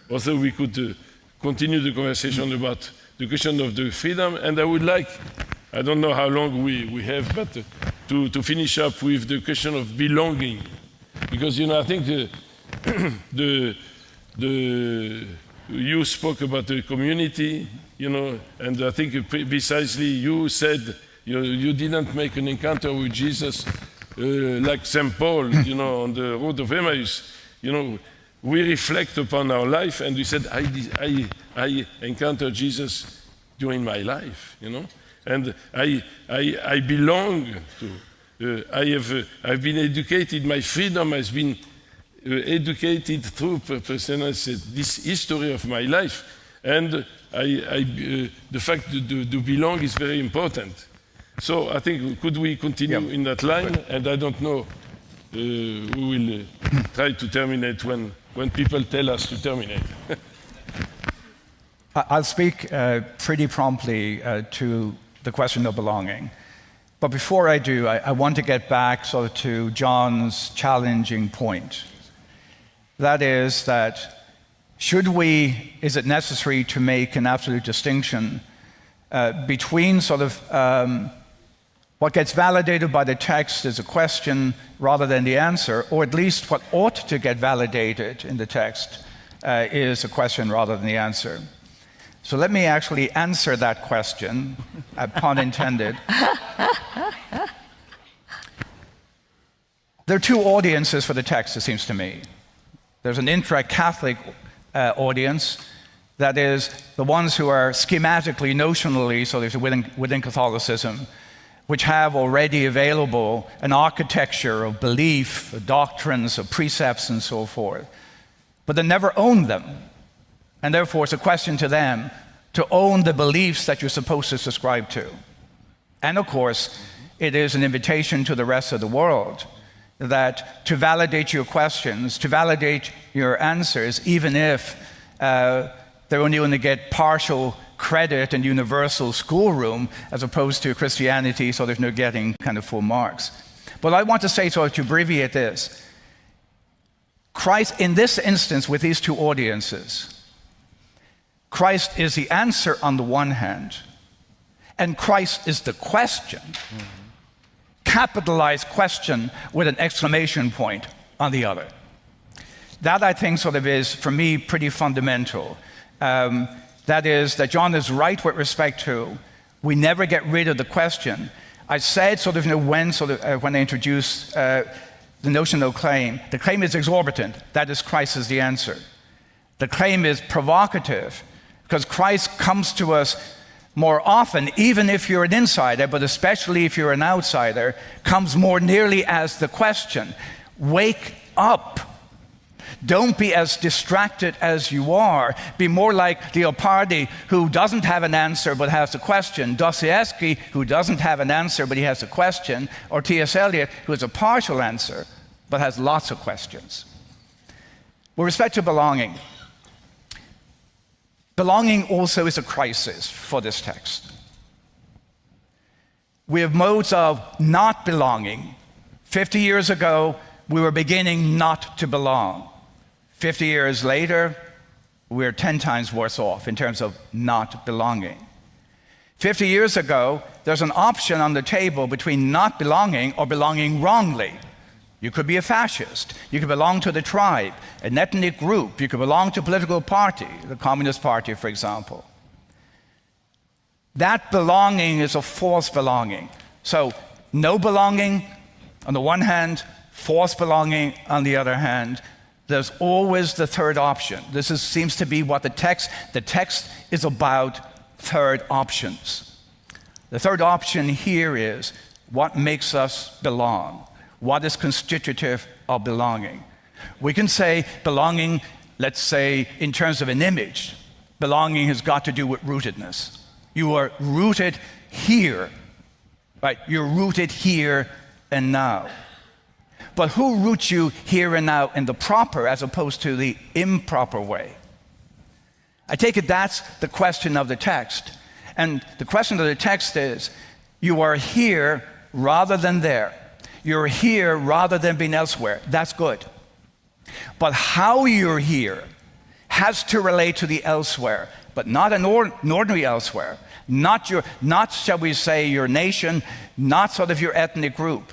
also we could continue the conversation about the question of the freedom. And I would like, I don't know how long we have, but to finish up with the question of belonging. Because, you know, I think you spoke about the community, you know, and I think precisely you said you didn't make an encounter with Jesus like St. Paul, you know, on the road of Emmaus. You know, we reflect upon our life and we said, I encountered Jesus during my life, you know, and I belong to, I've been educated, my freedom has been educated through this history of my life, and the fact to belong is very important. So I think, could we continue in that line? And I don't know, we will try to terminate when people tell us to terminate. I'll speak pretty promptly to the question of belonging. But before I do, I want to get back sort of to John's challenging point. That is that is it necessary to make an absolute distinction between sort of what gets validated by the text is a question rather than the answer, or at least what ought to get validated in the text is a question rather than the answer. So let me actually answer that question, pun intended. There are two audiences for the text, it seems to me. There's an intra-Catholic audience, that is, the ones who are schematically, notionally, so there's within Catholicism, which have already available an architecture of belief, of doctrines, of precepts, and so forth. But they never own them. And therefore, it's a question to them to own the beliefs that you're supposed to subscribe to. And of course, it is an invitation to the rest of the world that to validate your questions, to validate your answers, even if they're only going to get partial credit and universal schoolroom as opposed to Christianity, so there's no getting kind of full marks. But I want to say, so to abbreviate this, Christ, in this instance with these two audiences, Christ is the answer on the one hand, and Christ is the question, capitalized question with an exclamation point on the other. That, I think, sort of is, for me, pretty fundamental. That is, that John is right with respect to, we never get rid of the question. I said sort of, when I introduced the notional claim, the claim is exorbitant, that is, Christ is the answer. The claim is provocative, because Christ comes to us more often, even if you're an insider, but especially if you're an outsider, comes more nearly as the question. Wake up. Don't be as distracted as you are. Be more like Leopardi, who doesn't have an answer but has a question. Dostoevsky, who doesn't have an answer but he has a question. Or T.S. Eliot, who has a partial answer but has lots of questions. With respect to belonging, belonging also is a crisis for this text. We have modes of not belonging. 50 years ago, we were beginning not to belong. 50 years later, we're 10 times worse off in terms of not belonging. 50 years ago, there's an option on the table between not belonging or belonging wrongly. You could be a fascist. You could belong to the tribe, an ethnic group. You could belong to a political party, the Communist Party, for example. That belonging is a false belonging. So, no belonging on the one hand, false belonging on the other hand. There's always the third option. This seems to be what the text is about, third options. The third option here is what makes us belong. What is constitutive of belonging? We can say belonging, let's say, in terms of an image. Belonging has got to do with rootedness. You are rooted here, right? You're rooted here and now. But who roots you here and now in the proper as opposed to the improper way? I take it that's the question of the text. And the question of the text is, you are here rather than there. You're here rather than being elsewhere. That's good. But how you're here has to relate to the elsewhere, but not an ordinary elsewhere. Not, shall we say, your nation, not sort of your ethnic group.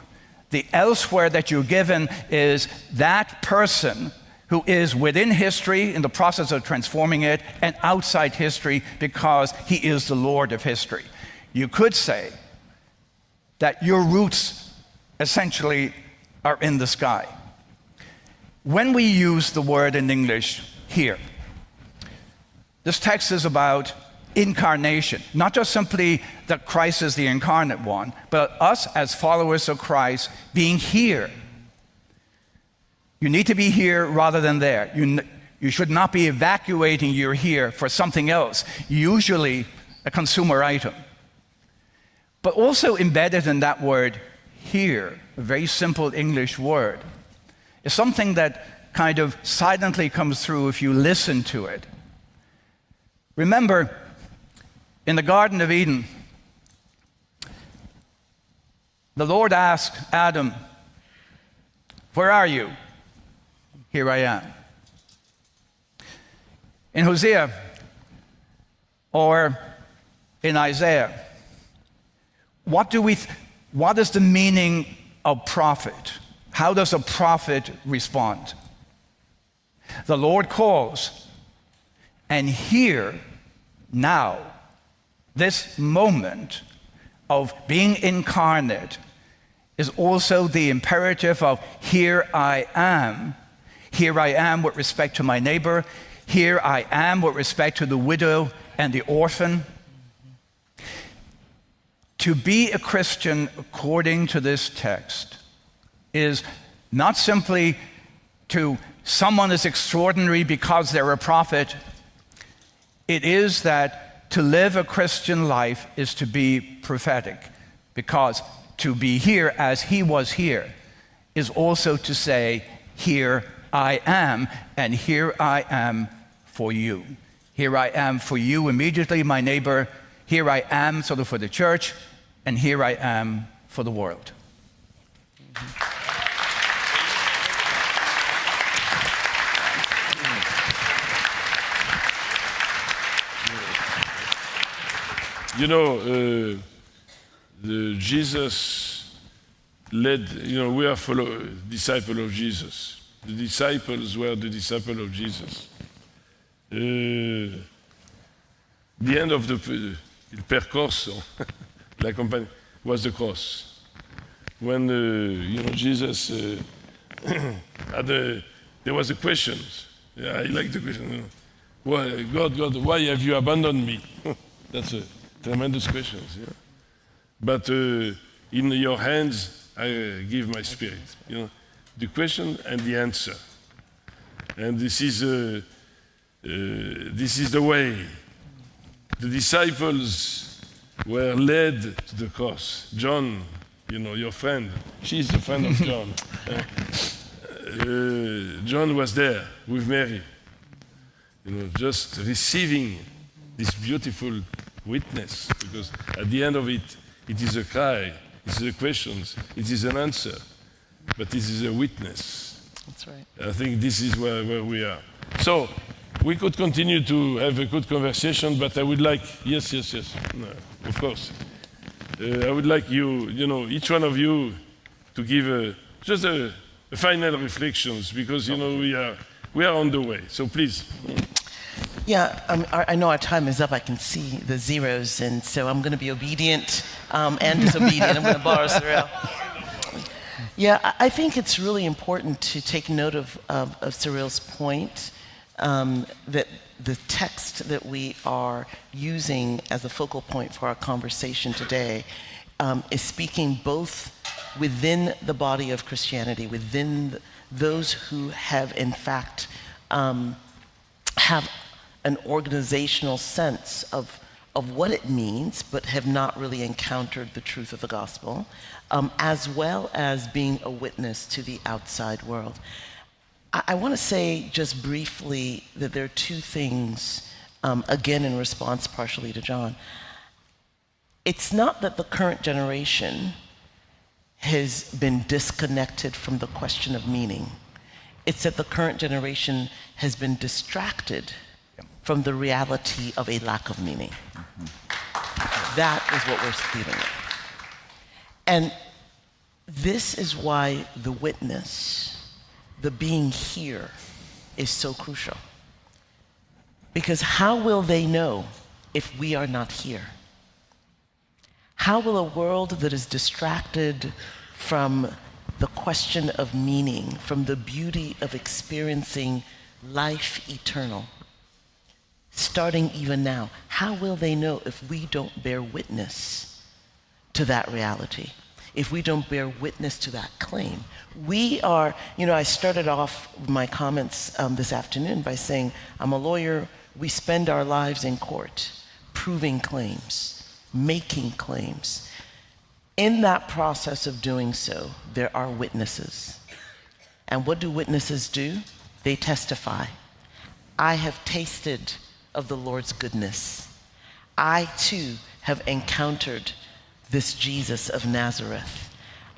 The elsewhere that you're given is that person who is within history in the process of transforming it, and outside history because he is the Lord of history. You could say that your roots essentially are in the sky. When we use the word in English here, this text is about incarnation, not just simply that Christ is the incarnate one, but us as followers of Christ being here. You need to be here rather than there. You should not be evacuating your here for something else, usually a consumer item. But also embedded in that word here, a very simple English word, is something that kind of silently comes through if you listen to it. Remember, in the Garden of Eden, the Lord asked Adam, "Where are you?" "Here I am." In Hosea or in Isaiah, what is the meaning of prophet? How does a prophet respond? The Lord calls, and here, now, this moment of being incarnate is also the imperative of here I am. Here I am with respect to my neighbor. Here I am with respect to the widow and the orphan. To be a Christian, according to this text, is not simply to someone is extraordinary because they're a prophet. It is that to live a Christian life is to be prophetic, because to be here as he was here is also to say, here I am, and here I am for you. Here I am for you immediately, my neighbor. Here I am sort of for the church, and here I am for the world. You know, Jesus led, we are disciples of Jesus. The disciples were the disciples of Jesus. The end of il percorso, la campagne, was the cross. When, Jesus there was a question. Yeah, I like the question. Why, God, why have you abandoned me? That's a tremendous question. Yeah? But in your hands, I give my spirit. The question and the answer. And this is the way. The disciples were led to the cross. John, your friend, she's the friend of John. John was there with Mary, just receiving this beautiful witness, because at the end of it, it is a cry, it is a question, it is an answer, but this is a witness. That's right. I think this is where we are. So, we could continue to have a good conversation, but I would like, yes, no, of course. I would like you, each one of you to give just a final reflections, because, we are on the way. So please. Yeah, I know our time is up. I can see the zeros, and so I'm going to be obedient and disobedient. I'm going to borrow Cyril. Yeah, I think it's really important to take note of Cyril's point, that the text that we are using as a focal point for our conversation today is speaking both within the body of Christianity, within those who have, in fact, have an organizational sense of what it means, but have not really encountered the truth of the gospel, as well as being a witness to the outside world. I want to say just briefly that there are two things, again in response partially to John. It's not that the current generation has been disconnected from the question of meaning. It's that the current generation has been distracted from the reality of a lack of meaning. That is what we're dealing with. And this is why the witness, the being here, is so crucial. Because how will they know if we are not here? How will a world that is distracted from the question of meaning, from the beauty of experiencing life eternal, starting even now, how will they know if we don't bear witness to that reality? If we don't bear witness to that claim? We are, I started off my comments this afternoon by saying, I'm a lawyer. We spend our lives in court proving claims, making claims. In that process of doing so, there are witnesses. And what do witnesses do? They testify. I have tasted of the Lord's goodness. I too have encountered this Jesus of Nazareth.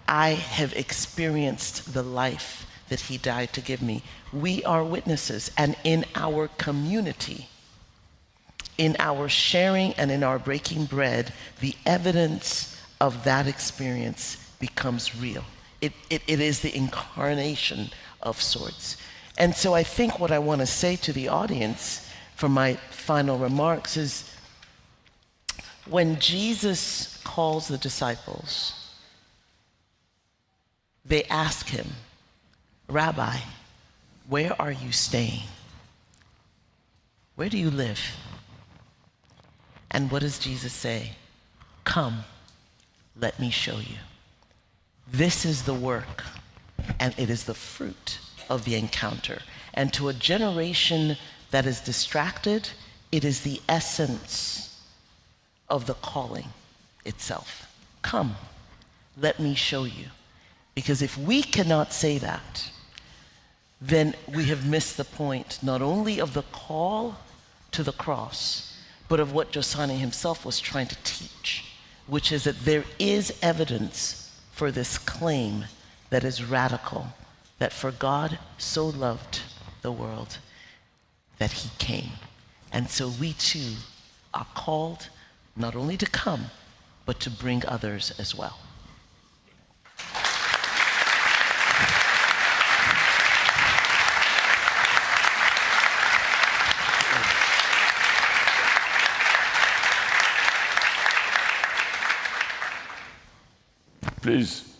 I have experienced the life that he died to give me. We are witnesses, and in our community, in our sharing and in our breaking bread, the evidence of that experience becomes real. It is the incarnation of sorts. And so I think what I want to say to the audience for my final remarks is, when Jesus calls the disciples, they ask him, Rabbi, where are you staying? Where do you live? And what does Jesus say? Come, let me show you. This is the work, and it is the fruit of the encounter. And to a generation that is distracted, it is the essence of the calling itself. Come, let me show you. Because if we cannot say that, then we have missed the point not only of the call to the cross, but of what Giussani himself was trying to teach, which is that there is evidence for this claim that is radical, that for God so loved the world that he came. And so we too are called not only to come, but to bring others as well. Please.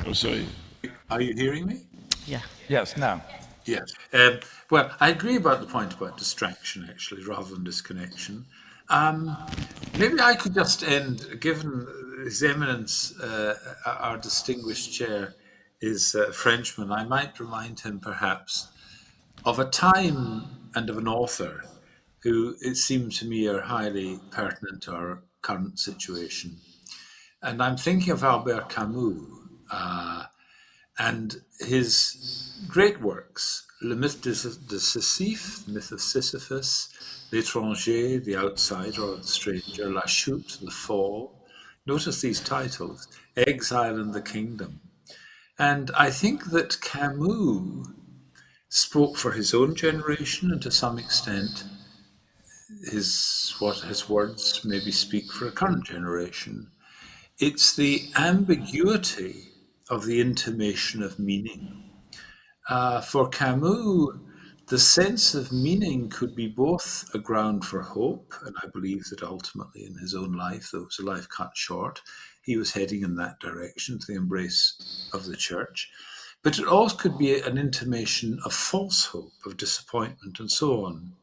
Oh, sorry. Are you hearing me? Yeah. Yes, no. Yes. Well, I agree about the point about distraction, actually, rather than disconnection. Maybe I could just end, given His Eminence, our distinguished chair, is a Frenchman. I might remind him, perhaps, of a time and of an author who, it seems to me, are highly pertinent to our current situation. And I'm thinking of Albert Camus and his great works, Le Mythe de Sisyphe, The Myth of Sisyphus, L'étranger, The Outsider or the Stranger, La Chute, The Fall. Notice these titles, Exile and the Kingdom. And I think that Camus spoke for his own generation, and to some extent his words maybe speak for a current generation. It's the ambiguity of the intimation of meaning. For Camus, the sense of meaning could be both a ground for hope, and I believe that ultimately in his own life, though it was a life cut short, he was heading in that direction, to the embrace of the church. But it also could be an intimation of false hope, of disappointment, and so on.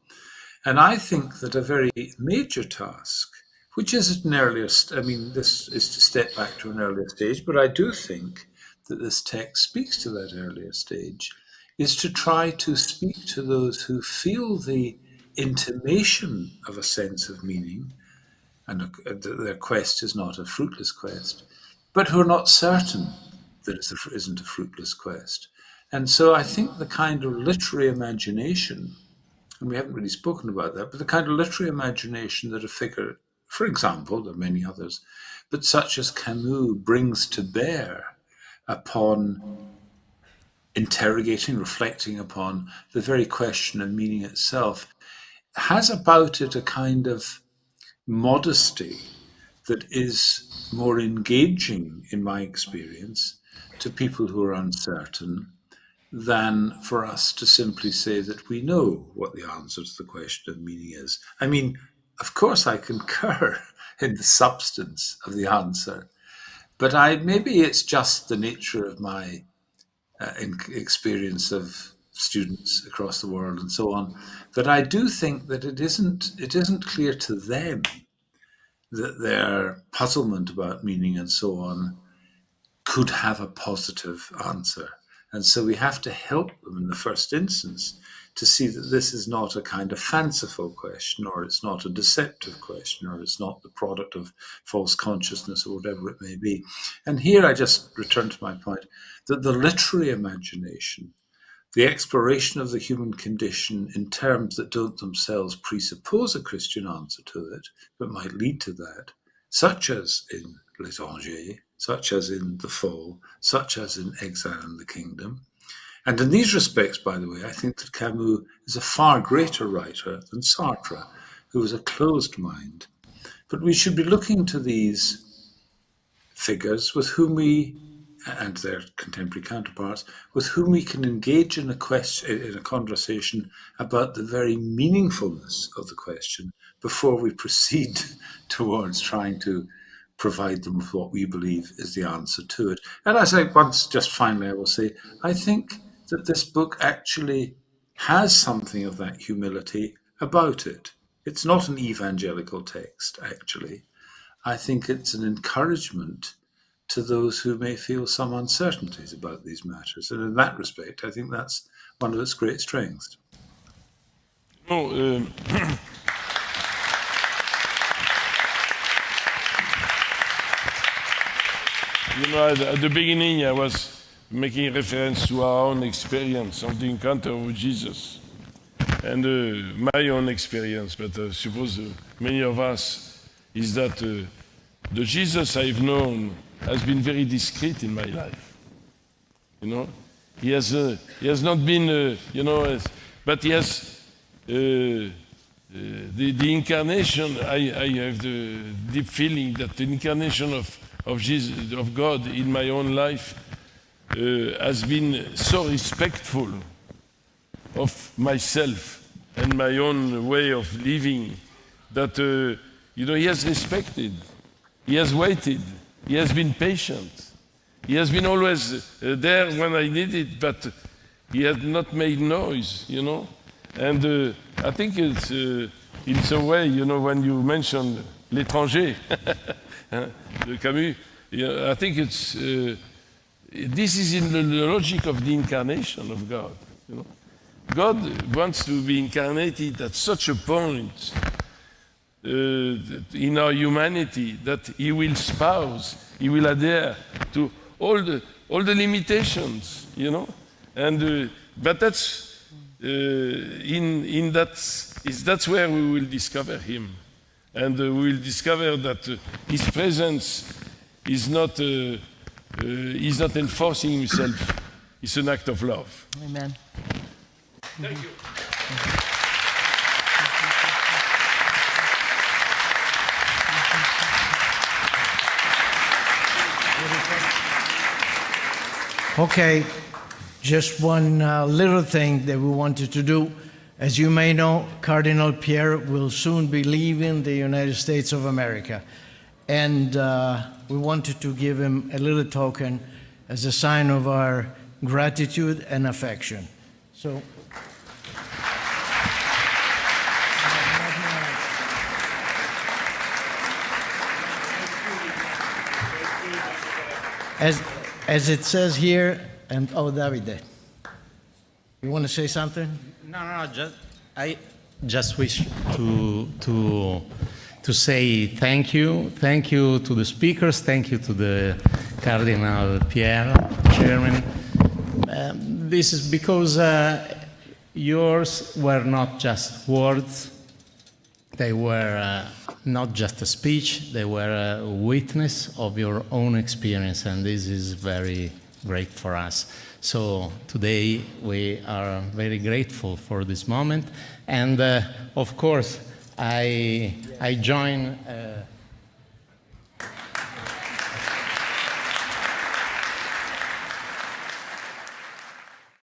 And I think that a very major task, which is at an earlier, this is to step back to an earlier stage, but I do think that this text speaks to that earlier stage, is to try to speak to those who feel the intimation of a sense of meaning, and their quest is not a fruitless quest, but who are not certain that it isn't a fruitless quest. And so I think the kind of literary imagination, and we haven't really spoken about that, but the kind of literary imagination that a figure, for example, there are many others, but such as Camus brings to bear upon interrogating, reflecting upon the very question of meaning itself, has about it a kind of modesty that is more engaging, in my experience, to people who are uncertain than for us to simply say that we know what the answer to the question of meaning is. I mean, of course, I concur in the substance of the answer, but maybe it's just the nature of my experience of students across the world and so on, that I do think that it isn't clear to them that their puzzlement about meaning and so on could have a positive answer. And so we have to help them in the first instance to see that this is not a kind of fanciful question, or it's not a deceptive question, or it's not the product of false consciousness, or whatever it may be. And here I just return to my point that the literary imagination, the exploration of the human condition in terms that don't themselves presuppose a Christian answer to it, but might lead to that, such as in L'Étranger, such as in The Fall, such as in Exile in the Kingdom. And in these respects, by the way, I think that Camus is a far greater writer than Sartre, who was a closed mind. But we should be looking to these figures with whom we, and their contemporary counterparts, with whom we can engage in a conversation about the very meaningfulness of the question before we proceed towards trying to provide them with what we believe is the answer to it. And as I once, just finally, I will say, I think that this book actually has something of that humility about it. It's not an evangelical text, actually. I think it's an encouragement to those who may feel some uncertainties about these matters. And in that respect, I think that's one of its great strengths. No, at the beginning, I was making reference to our own experience of the encounter with Jesus and my own experience, but I suppose many of us, is that the Jesus I've known has been very discreet in my life. He has not been, but he has the incarnation. I have the deep feeling that the incarnation of Jesus, of God in my own life, has been so respectful of myself and my own way of living that he has respected, he has waited, he has been patient, he has been always there when I needed, but he has not made noise, And I think it's a way, when you mention L'Étranger, de Camus, I think it's this is in the logic of the incarnation of God. God wants to be incarnated at such a point in our humanity that He will spouse, He will adhere to all the limitations, And but that's that's where we will discover Him. And we will discover that His presence is not enforcing Himself. It's an act of love. Amen. Thank you. Okay, just one little thing that we wanted to do. As you may know, Cardinal Pierre will soon be leaving the United States of America. And we wanted to give him a little token as a sign of our gratitude and affection. So, as it says here, and Davide, you want to say something? No, I just wish to say thank you to the speakers, thank you to the Cardinal Pierre, Chairman. This is because yours were not just words, they were not just a speech, they were a witness of your own experience, and this is very great for us. So today we are very grateful for this moment, and of course I join